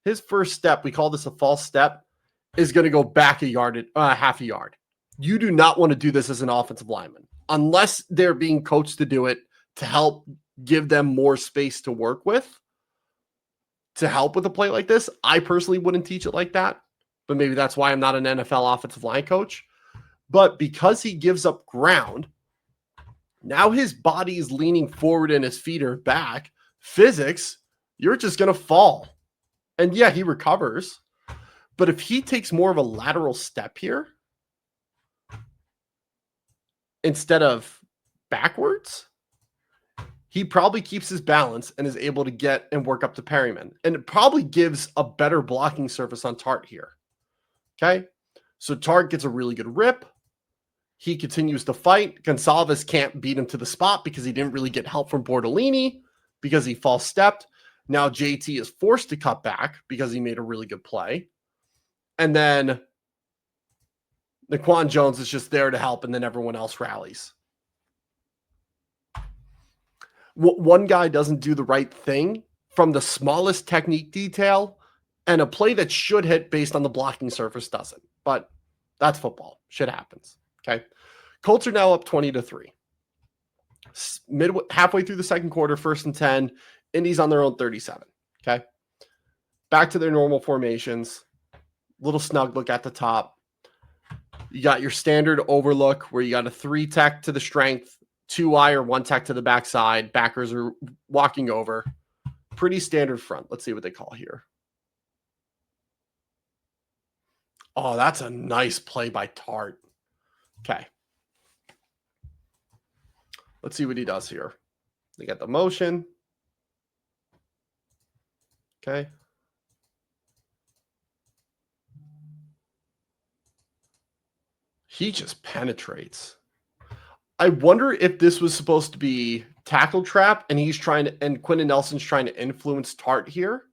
His first step, we call this a false step, is going to go back half a yard. You do not want to do this as an offensive lineman unless they're being coached to do it to help give them more space to work with, to help with a play like this. I personally wouldn't teach it like that, but maybe that's why I'm not an NFL offensive line coach. But because he gives up ground, now his body is leaning forward and his feet are back. Physics, you're just going to fall. And yeah, he recovers. But if he takes more of a lateral step here instead of backwards, he probably keeps his balance and is able to get and work up to Perryman. And it probably gives a better blocking surface on Tart here. Okay. So Tart gets a really good rip. He continues to fight. Gonsalves can't beat him to the spot because he didn't really get help from Bortolini because he false stepped. Now JT is forced to cut back because he made a really good play. And then Naquan Jones is just there to help, and then everyone else rallies. One guy doesn't do the right thing from the smallest technique detail, and a play that should hit based on the blocking surface doesn't. But that's football. Shit happens. Okay. Colts are now up 20-3. Halfway through the second quarter, 1st and 10. Indy's on their own 37. Okay. Back to their normal formations. Little snug look at the top. You got your standard overlook where you got a 3 tech to the strength, 2 eye or 1 tech to the backside. Backers are walking over. Pretty standard front. Let's see what they call here. Oh, that's a nice play by Tart. Okay. Let's see what he does here. They got the motion. Okay. He just penetrates. I wonder if this was supposed to be tackle trap and he's trying to, and Quentin Nelson's trying to influence Tart here.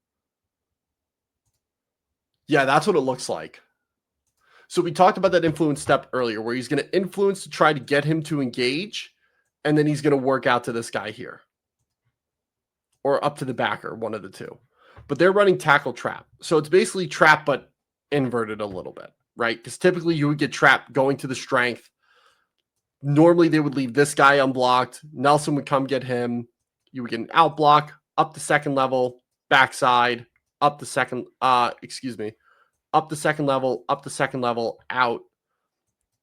Yeah, that's what it looks like. So we talked about that influence step earlier where he's going to influence to try to get him to engage, and then he's going to work out to this guy here or up to the backer, one of the two. But they're running tackle trap. So it's basically trap, but inverted a little bit, right? Because typically you would get trapped going to the strength. Normally they would leave this guy unblocked. Nelson would come get him. You would get an out block, up the second level, backside, up the second, up the second level, out,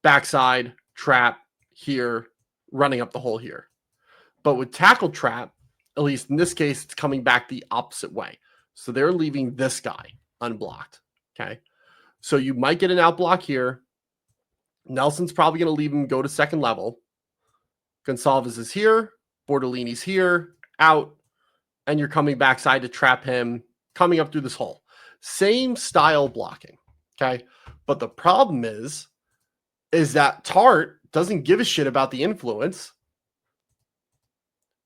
backside, trap, here, running up the hole here. But with tackle trap, at least in this case, it's coming back the opposite way. So they're leaving this guy unblocked, okay? So you might get an out block here. Nelson's probably going to leave him go to second level. Gonsalves is here. Bortolini's here, out, and you're coming backside to trap him, coming up through this hole. Same style blocking, okay? But the problem is that Tart doesn't give a shit about the influence.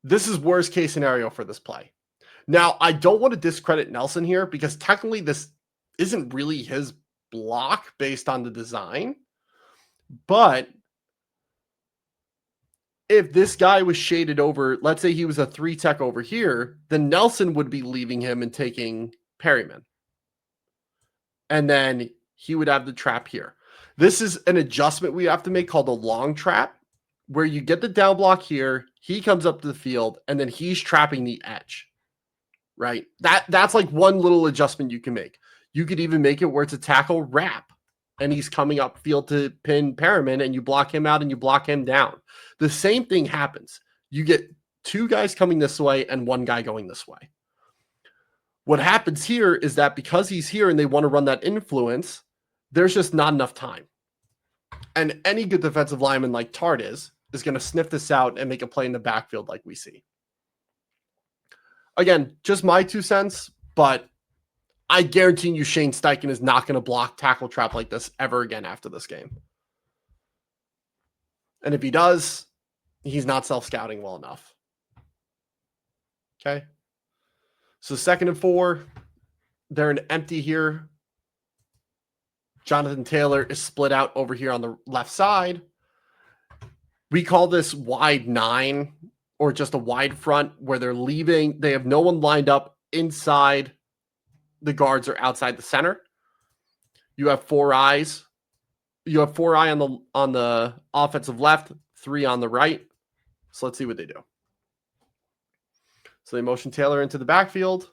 This is worst case scenario for this play. Now, I don't want to discredit Nelson here because technically this isn't really his block based on the design. But if this guy was shaded over, let's say he was a 3 tech over here, then Nelson would be leaving him and taking Perryman. And then he would have the trap here. This is an adjustment we have to make called a long trap, where you get the down block here, he comes up to the field, and then he's trapping the edge, right? That's like one little adjustment you can make. You could even make it where it's a tackle wrap, and he's coming up field to pin Perriman, and you block him out and you block him down. The same thing happens. You get 2 guys coming this way and 1 guy going this way. What happens here is that because he's here and they want to run that influence, there's just not enough time. And any good defensive lineman like Tart is going to sniff this out and make a play in the backfield like we see. Again, just my 2 cents, but I guarantee you Shane Steichen is not going to block tackle trap like this ever again after this game. And if he does, he's not self-scouting well enough. Okay. So 2nd and 4, they're an empty here. Jonathan Taylor is split out over here on the left side. We call this wide 9 or just a wide front where they're leaving. They have no one lined up inside. The guards are outside the center. You have 4 eyes. You have 4 eye on the offensive left, 3 on the right. So let's see what they do. So they motion Taylor into the backfield.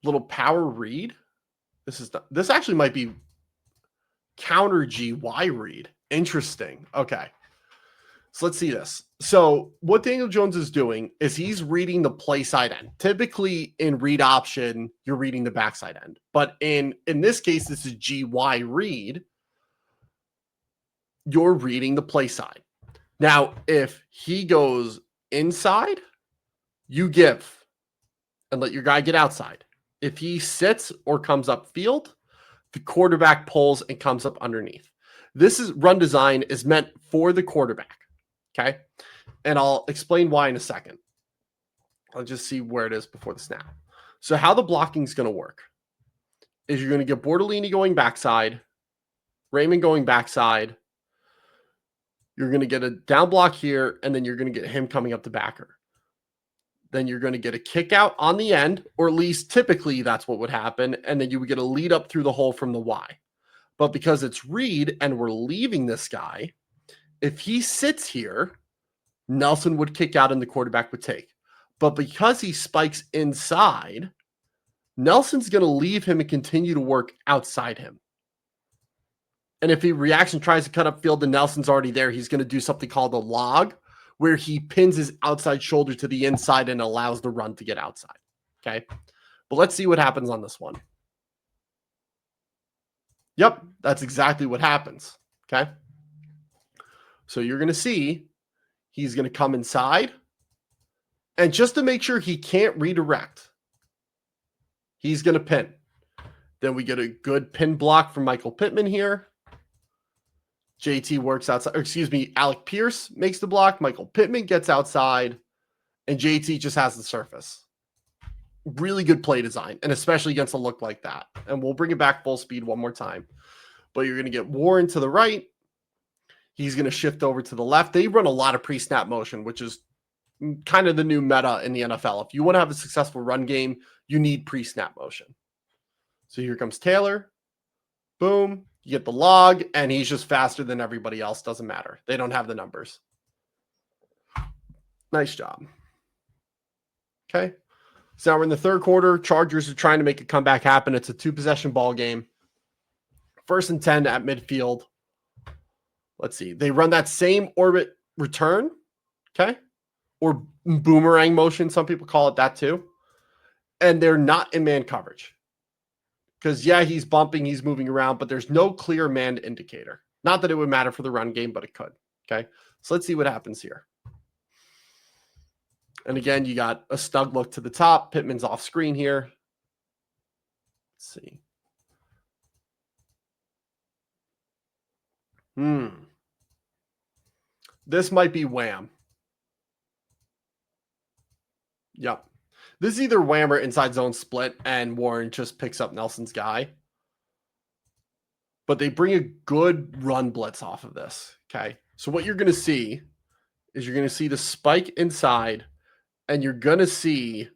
Little power read. This actually might be counter GY read. Interesting. Okay. So let's see this. So what Daniel Jones is doing is he's reading the play side end. Typically in read option, you're reading the backside end. But in this case, this is GY read. You're reading the play side. Now, if he goes inside, you give and let your guy get outside. If he sits or comes up field, the quarterback pulls and comes up underneath. This is run design is meant for the quarterback. Okay. And I'll explain why in a second. I'll just see where it is before the snap. So how the blocking is going to work is you're going to get Bortolini going backside, Raymond going backside. You're going to get a down block here, and then you're going to get him coming up the backer. Then you're going to get a kick out on the end, or at least typically that's what would happen. And then you would get a lead up through the hole from the Y. But because it's read and we're leaving this guy, if he sits here, Nelson would kick out and the quarterback would take. But because he spikes inside, Nelson's going to leave him and continue to work outside him. And if he reacts and tries to cut up field and Nelson's already there, he's going to do something called a log, where he pins his outside shoulder to the inside and allows the run to get outside. Okay. But let's see what happens on this one. Yep. That's exactly what happens. Okay. So you're going to see he's going to come inside. And just to make sure he can't redirect, he's going to pin. Then we get a good pin block from Michael Pittman here. JT works outside, or excuse me, Alec Pierce makes the block. Michael Pittman gets outside, and JT just has the surface. Really good play design, and especially against a look like that. And we'll bring it back full speed one more time. But you're going to get Warren to the right. He's going to shift over to the left. They run a lot of pre-snap motion, which is kind of the new meta in the NFL. If you want to have a successful run game, you need pre-snap motion. So here comes Taylor. Boom. You get the log, and he's just faster than everybody else. Doesn't matter. They don't have the numbers. Nice job. Okay. So now we're in the third quarter. Chargers are trying to make a comeback happen. It's a 2-possession ball game. 1st and 10 at midfield. Let's see. They run that same orbit return. Okay. Or boomerang motion. Some people call it that too. And they're not in man coverage. Because, yeah, he's bumping, he's moving around, but there's no clear man indicator. Not that it would matter for the run game, but it could. Okay, so let's see what happens here. And again, you got a snug look to the top. Pittman's off screen here. Let's see. This might be wham. Yep. This is either wham or inside zone split, and Warren just picks up Nelson's guy. But they bring a good run blitz off of this. Okay. So what you're going to see is you're going to see the spike inside, and you're going to see,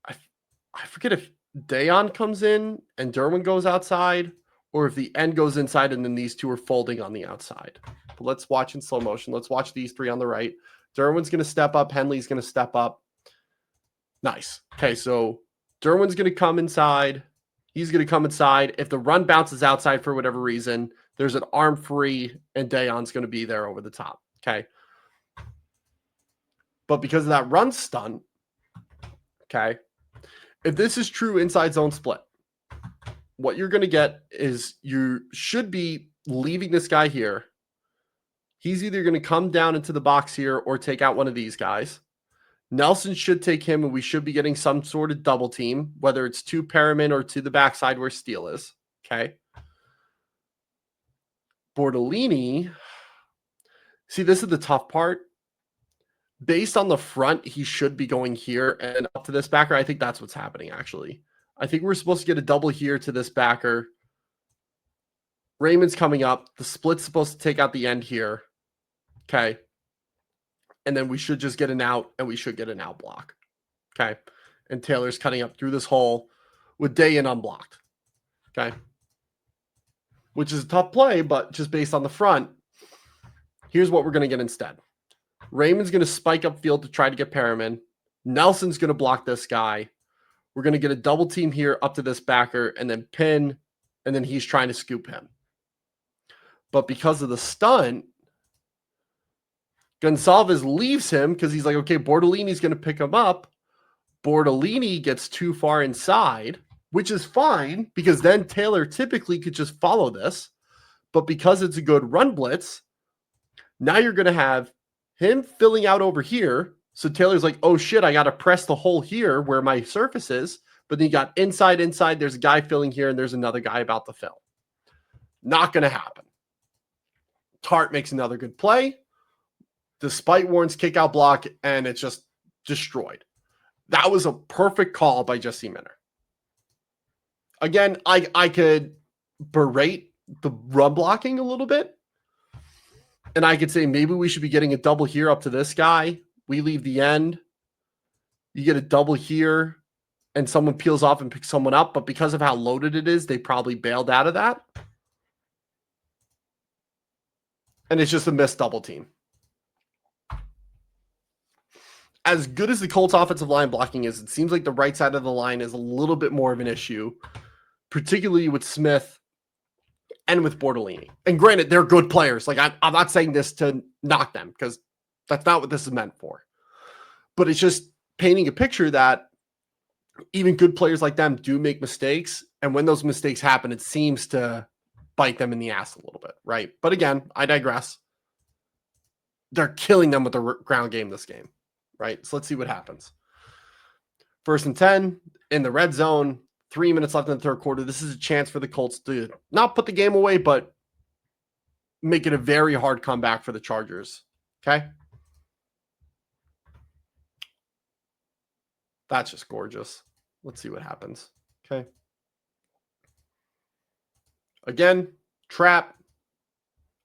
I forget if Dayon comes in and Derwin goes outside, or if the end goes inside and then these two are folding on the outside. But let's watch in slow motion. Let's watch these three on the right. Derwin's going to step up. Henley's going to step up. Nice. Okay, so Derwin's going to come inside. He's going to come inside. If the run bounces outside for whatever reason, there's an arm free, and Dayon's going to be there over the top. Okay. But because of that run stunt, okay, if this is true inside zone split, what you're going to get is you should be leaving this guy here. He's either going to come down into the box here or take out one of these guys. Nelson should take him, and we should be getting some sort of double team, whether it's to Perriman or to the backside where Steele is. Okay. Bortolini. See, this is the tough part. Based on the front, he should be going here and up to this backer. I think that's what's happening, actually. I think we're supposed to get a double here to this backer. Raymond's coming up. The split's supposed to take out the end here. Okay. And then we should just get an out, and we should get an out block. Okay. And Taylor's cutting up through this hole with Dayon unblocked. Okay. Which is a tough play, but just based on the front, here's what we're going to get instead. Raymond's going to spike up field to try to get Perriman. Nelson's going to block this guy. We're going to get a double team here up to this backer and then pin, and then he's trying to scoop him. But because of the stunt, Gonçalves leaves him because he's like, okay, Bordolini's going to pick him up. Bordolini gets too far inside, which is fine because then Taylor typically could just follow this. But because it's a good run blitz, now you're going to have him filling out over here. So Taylor's like, oh shit, I got to press the hole here where my surface is. But then you got inside, there's a guy filling here, and there's another guy about to fill. Not going to happen. Tart makes another good play, despite Warren's kick-out block, and it's just destroyed. That was a perfect call by Jesse Minter. Again, I could berate the run blocking a little bit, and I could say maybe we should be getting a double here up to this guy. We leave the end. You get a double here, and someone peels off and picks someone up, but because of how loaded it is, they probably bailed out of that. And it's just a missed double team. As good as the Colts offensive line blocking is, it seems like the right side of the line is a little bit more of an issue, particularly with Smith and with Bordolini. And granted, they're good players. Like I'm not saying this to knock them because that's not what this is meant for. But it's just painting a picture that even good players like them do make mistakes. And when those mistakes happen, it seems to bite them in the ass a little bit, right? But again, I digress. They're killing them with the ground game this game, right? So let's see what happens. 1st and 10 in the red zone, 3 minutes left in the third quarter. This is a chance for the Colts to not put the game away, but make it a very hard comeback for the Chargers, okay? That's just gorgeous. Let's see what happens, okay? Again, trap.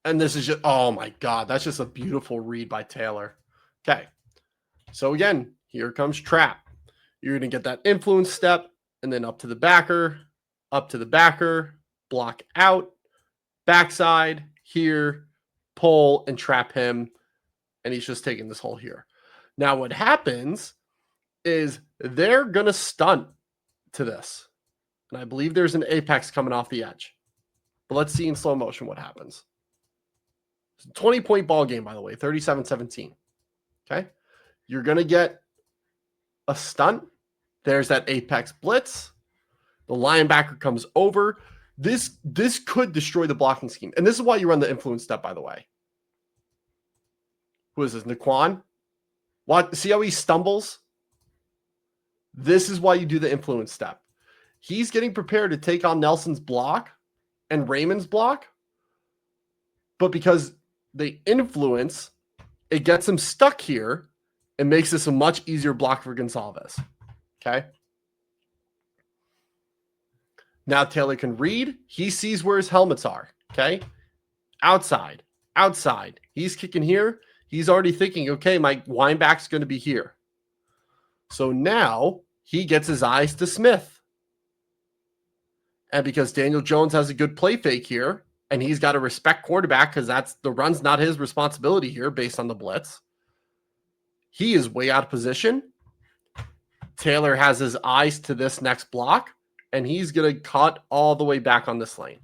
And this is just, oh my God, that's just a beautiful read by Taylor. Okay. So again, here comes trap. You're going to get that influence step and then up to the backer, block out, backside, here, pull, and trap him. And he's just taking this hole here. Now what happens is they're going to stunt to this. And I believe there's an apex coming off the edge. But let's see in slow motion what happens. It's a 20-point ball game, by the way, 37-17. Okay? You're going to get a stunt. There's that apex blitz. The linebacker comes over. This could destroy the blocking scheme. And this is why you run the influence step, by the way. Who is this? Naquan? See how he stumbles? This is why you do the influence step. He's getting prepared to take on Nelson's block and Raymond's block. But because they influence, it gets him stuck here and makes this a much easier block for Gonçalves. Okay? Now Taylor can read. He sees where his helmets are. Okay? Outside. He's kicking here. He's already thinking, okay, my wineback's going to be here. So now he gets his eyes to Smith. And because Daniel Jones has a good play fake here, and he's got to respect quarterback because the run's not his responsibility here based on the blitz. He is way out of position. Taylor has his eyes to this next block, and he's going to cut all the way back on this lane.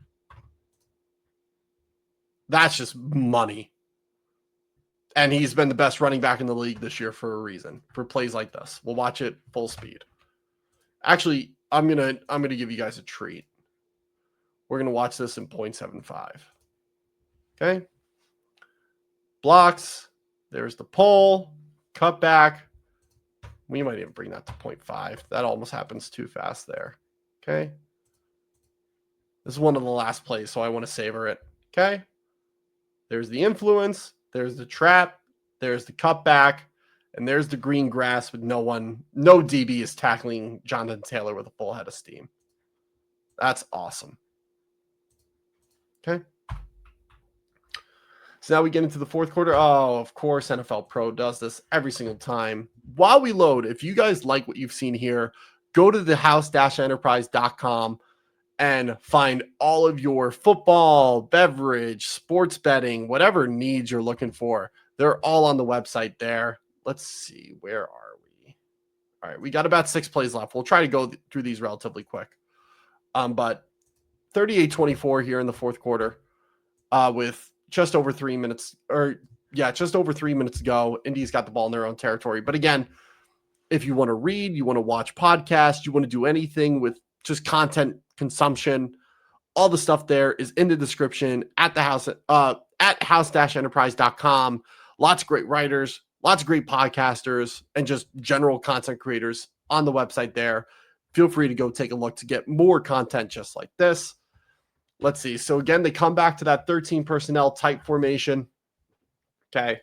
That's just money. And he's been the best running back in the league this year for a reason, for plays like this. We'll watch it full speed. Actually, I'm gonna give you guys a treat. We're going to watch this in 0.75. Okay. Blocks. There's the pull. Cut back. We might even bring that to 0.5. That almost happens too fast there. Okay. This is one of the last plays, so I want to savor it. Okay. There's the influence. There's the trap. There's the cutback. And there's the green grass with no DB is tackling Jonathan Taylor with a full head of steam. That's awesome. Okay. So now we get into the fourth quarter. Oh, of course, NFL Pro does this every single time. While we load, if you guys like what you've seen here, go to thehouse-enterprise.com and find all of your football, beverage, sports betting, whatever needs you're looking for. They're all on the website there. Let's see. Where are we? All right. We got about 6 plays left. We'll try to go through these relatively quick. But 38-24 here in the fourth quarter with just over 3 minutes or just over 3 minutes ago. Indy's got the ball in their own territory. But again, if you want to read, you want to watch podcasts, you want to do anything with just content consumption, all the stuff there is in the description at the house at house-enterprise.com. Lots of great writers, lots of great podcasters, and just general content creators on the website there. Feel free to go take a look to get more content just like this. Let's see. So again, they come back to that 13 personnel type formation. Okay.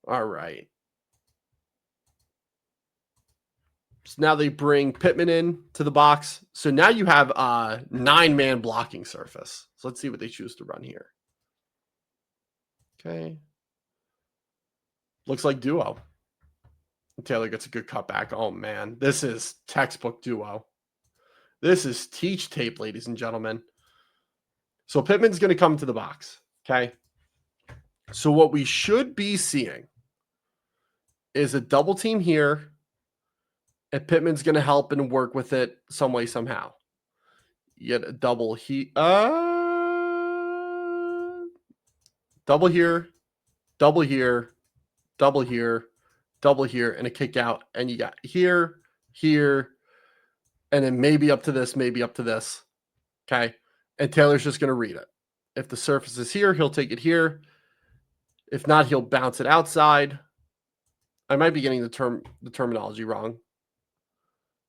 All right. So now they bring Pittman in to the box. So now you have a 9-man blocking surface. So let's see what they choose to run here. Okay. Looks like duo. Taylor gets a good cutback. Oh, man. This is textbook duo. This is teach tape, ladies and gentlemen. So Pittman's going to come to the box. Okay. So what we should be seeing is a double team here. And Pittman's going to help and work with it some way, somehow. You get a double double here, double here, double here, double here, and a kick out. And you got here, here, and then maybe up to this, maybe up to this. Okay. And Taylor's just going to read it. If the surface is here, he'll take it here. If not, he'll bounce it outside. I might be getting the terminology wrong.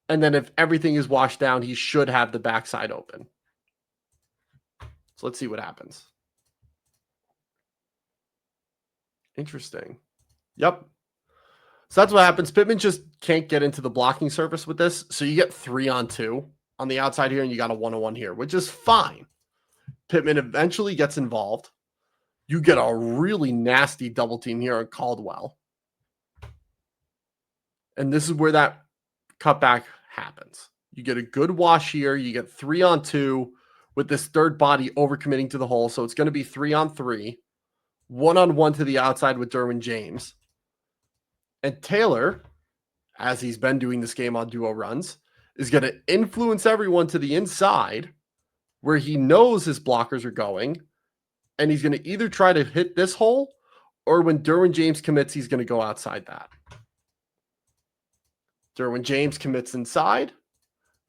And then if everything is washed down, he should have the backside open. So let's see what happens. Interesting. Yep. So that's what happens. Pittman just can't get into the blocking surface with this. So you get 3-on-2 on the outside here, and you got a 1-on-1 here, which is fine. Pittman eventually gets involved. You get a really nasty double team here on Caldwell. And this is where that cutback happens. You get a good wash here. You get 3-on-2 with this third body overcommitting to the hole. So it's going to be 3-on-3, 1-on-1 to the outside with Derwin James. And Taylor, as he's been doing this game on duo runs, is going to influence everyone to the inside where he knows his blockers are going. And he's going to either try to hit this hole, or when Derwin James commits, he's going to go outside that. Derwin James commits inside.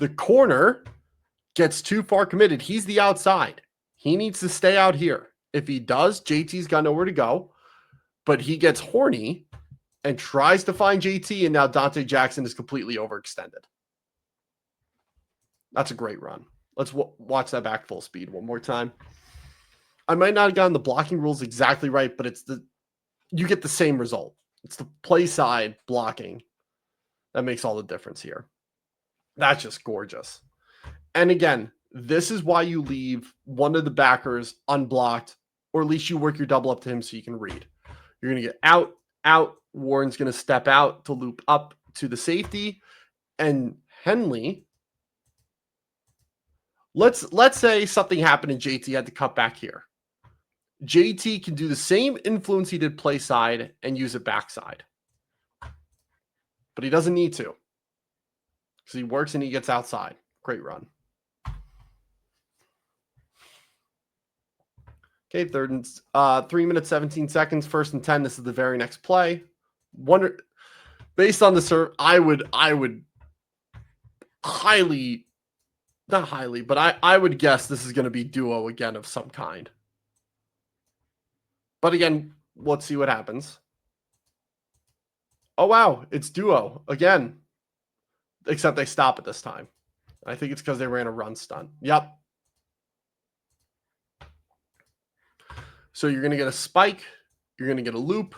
The corner gets too far committed. He's the outside. He needs to stay out here. If he does, JT's got nowhere to go. But he gets horny and tries to find JT, and now Dante Jackson is completely overextended. That's a great run. Let's watch that back full speed one more time. I might not have gotten the blocking rules exactly right, but you get the same result. It's the play side blocking that makes all the difference here. That's just gorgeous. And again, this is why you leave one of the backers unblocked, or at least you work your double up to him so you can read. You're going to get out. Warren's going to step out to loop up to the safety. And Henley, let's say something happened and JT had to cut back here. JT can do the same influence he did play side and use it backside. But he doesn't need to, because he works and he gets outside. Great run. Okay, 3 minutes, 17 seconds, 1st and 10. This is the very next play. Based on the serve, I would highly, not highly, but I would guess this is going to be duo again of some kind. But again, let's see what happens. Oh, wow. It's duo again. Except they stop at this time. I think it's because they ran a run stunt. Yep. So you're going to get a spike. You're going to get a loop.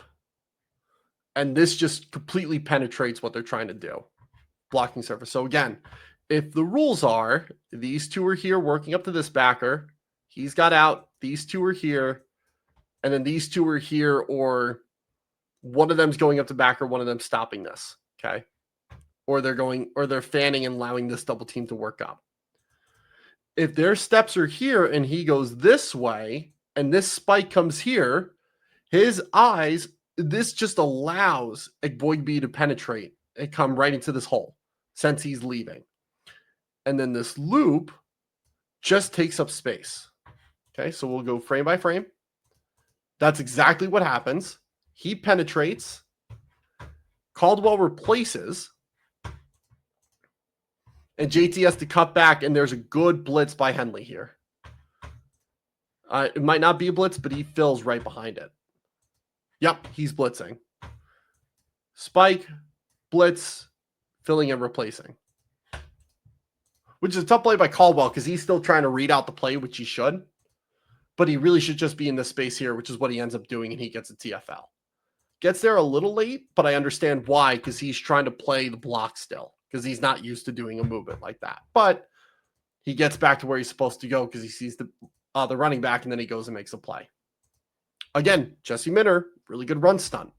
And this just completely penetrates what they're trying to do. Blocking surface. So again, if the rules are these two are here working up to this backer, he's got out, these two are here, and then these two are here, or one of them's going up to backer, one of them stopping this. Okay. Or they're fanning and allowing this double team to work up. If their steps are here and he goes this way and this spike comes here, his eyes, this just allows Egboigbe to penetrate and come right into this hole since he's leaving. And then this loop just takes up space. Okay, so we'll go frame by frame. That's exactly what happens. He penetrates. Caldwell replaces. And JT has to cut back, and there's a good blitz by Henley here. It might not be a blitz, but he fills right behind it. Yep, he's blitzing. Spike, blitz, filling and replacing. Which is a tough play by Caldwell because he's still trying to read out the play, which he should. But he really should just be in this space here, which is what he ends up doing, and he gets a TFL. Gets there a little late, but I understand why, because he's trying to play the block still, because he's not used to doing a movement like that. But he gets back to where he's supposed to go because he sees the running back, and then he goes and makes a play. Again, Jesse Minter, really good run stunt.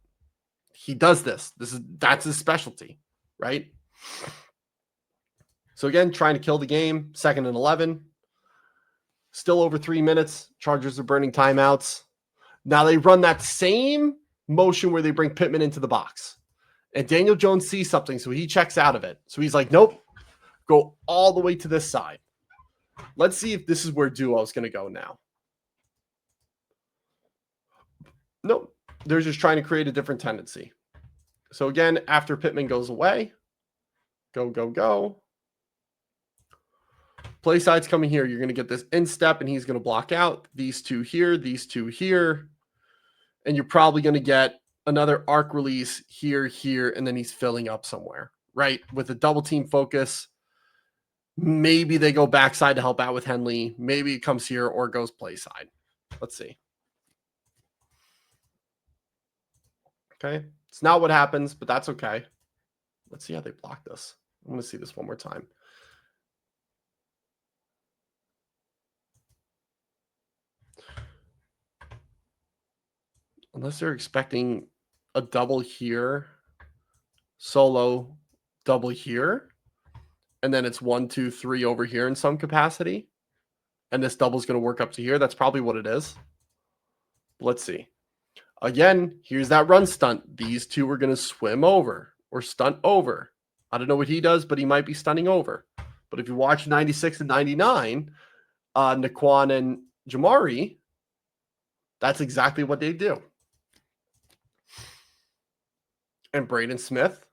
He does this. That's his specialty, right? So again, trying to kill the game, 2nd and 11. Still over 3 minutes. Chargers are burning timeouts. Now they run that same motion where they bring Pittman into the box. And Daniel Jones sees something, so he checks out of it. So he's like, nope, go all the way to this side. Let's see if this is where Duo is going to go now. Nope, they're just trying to create a different tendency. So again, after Pittman goes away, go. Play side's coming here. You're going to get this instep, and he's going to block out. These two here. And you're probably going to get another arc release here, and then he's filling up somewhere, right? With a double team focus. Maybe they go backside to help out with Henley. Maybe it comes here or goes play side. Let's see. Okay. It's not what happens, but that's okay. Let's see how they block this. I'm going to see this one more time. Unless they're expecting a double here, solo, double here, and then it's 1, 2, 3 over here in some capacity, and this double is going to work up to here. That's probably what it is. Let's see. Again, here's that run stunt. These two are going to swim over or stunt over. I don't know what he does, but he might be stunning over. But if you watch 96 and 99, Naquan and Jamari, that's exactly what they do. And Braden Smith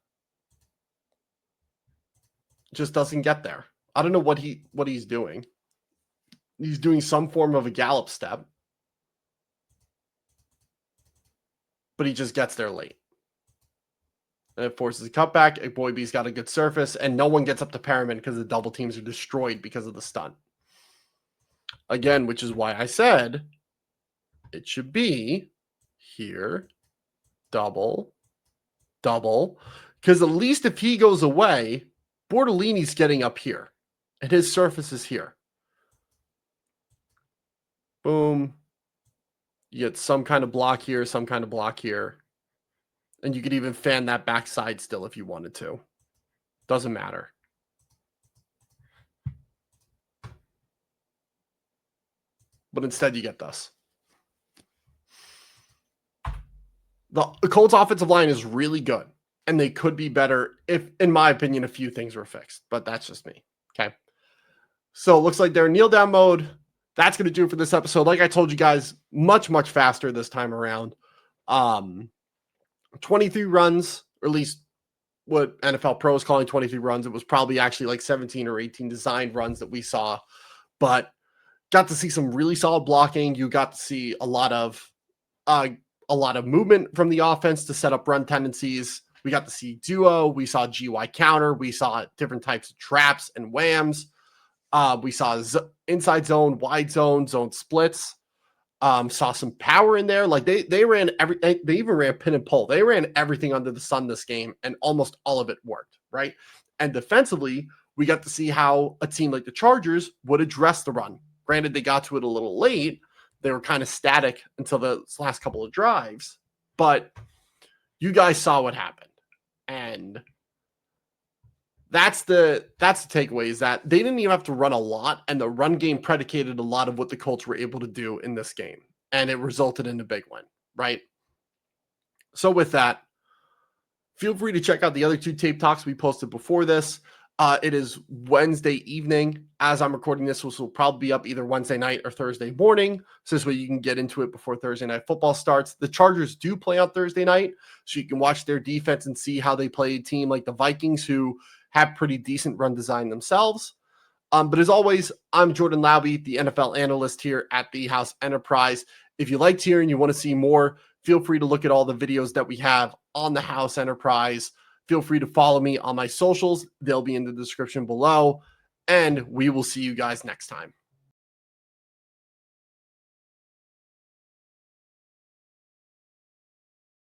just doesn't get there. I don't know what he's doing. He's doing some form of a gallop step, but he just gets there late. And it forces a cutback. Boybee's got a good surface, and no one gets up to Perriman because the double teams are destroyed because of the stunt. Again, which is why I said it should be here, double, because at least if he goes away, Bortolini's getting up here, and his surface is here. Boom. You get some kind of block here, and you could even fan that backside still if you wanted to. Doesn't matter. But instead you get this. The Colts offensive line is really good, and they could be better if, in my opinion, a few things were fixed, but that's just me. Okay. So it looks like they're in kneel down mode. That's going to do it for this episode. Like I told you guys, much faster this time around. 23 runs, or at least what NFL Pro is calling 23 runs. It was probably actually like 17 or 18 designed runs that we saw, but got to see some really solid blocking. You got to see a lot of movement from the offense to set up run tendencies. We got to see duo. We saw GY counter. We saw different types of traps and whams. We saw inside zone, wide zone, zone splits. Saw some power in there. Like they ran everything. They even ran pin and pull. They ran everything under the sun this game, and almost all of it worked, right? And defensively, we got to see how a team like the Chargers would address the run. Granted, they got to it a little late. They were kind of static until the last couple of drives, but you guys saw what happened. And that's the takeaway, is that they didn't even have to run a lot, and the run game predicated a lot of what the Colts were able to do in this game, and it resulted in a big win, right? So with that, feel free to check out the other two tape talks we posted before this. It is Wednesday evening. As I'm recording this will probably be up either Wednesday night or Thursday morning. So this way you can get into it before Thursday night football starts. The Chargers do play on Thursday night, so you can watch their defense and see how they play a team like the Vikings, who have pretty decent run design themselves. But as always, I'm Jordan Lauby, the NFL analyst here at the House Enterprise. If you liked here and you want to see more, feel free to look at all the videos that we have on the House Enterprise. Feel free to follow me on my socials. They'll be in the description below. And we will see you guys next time.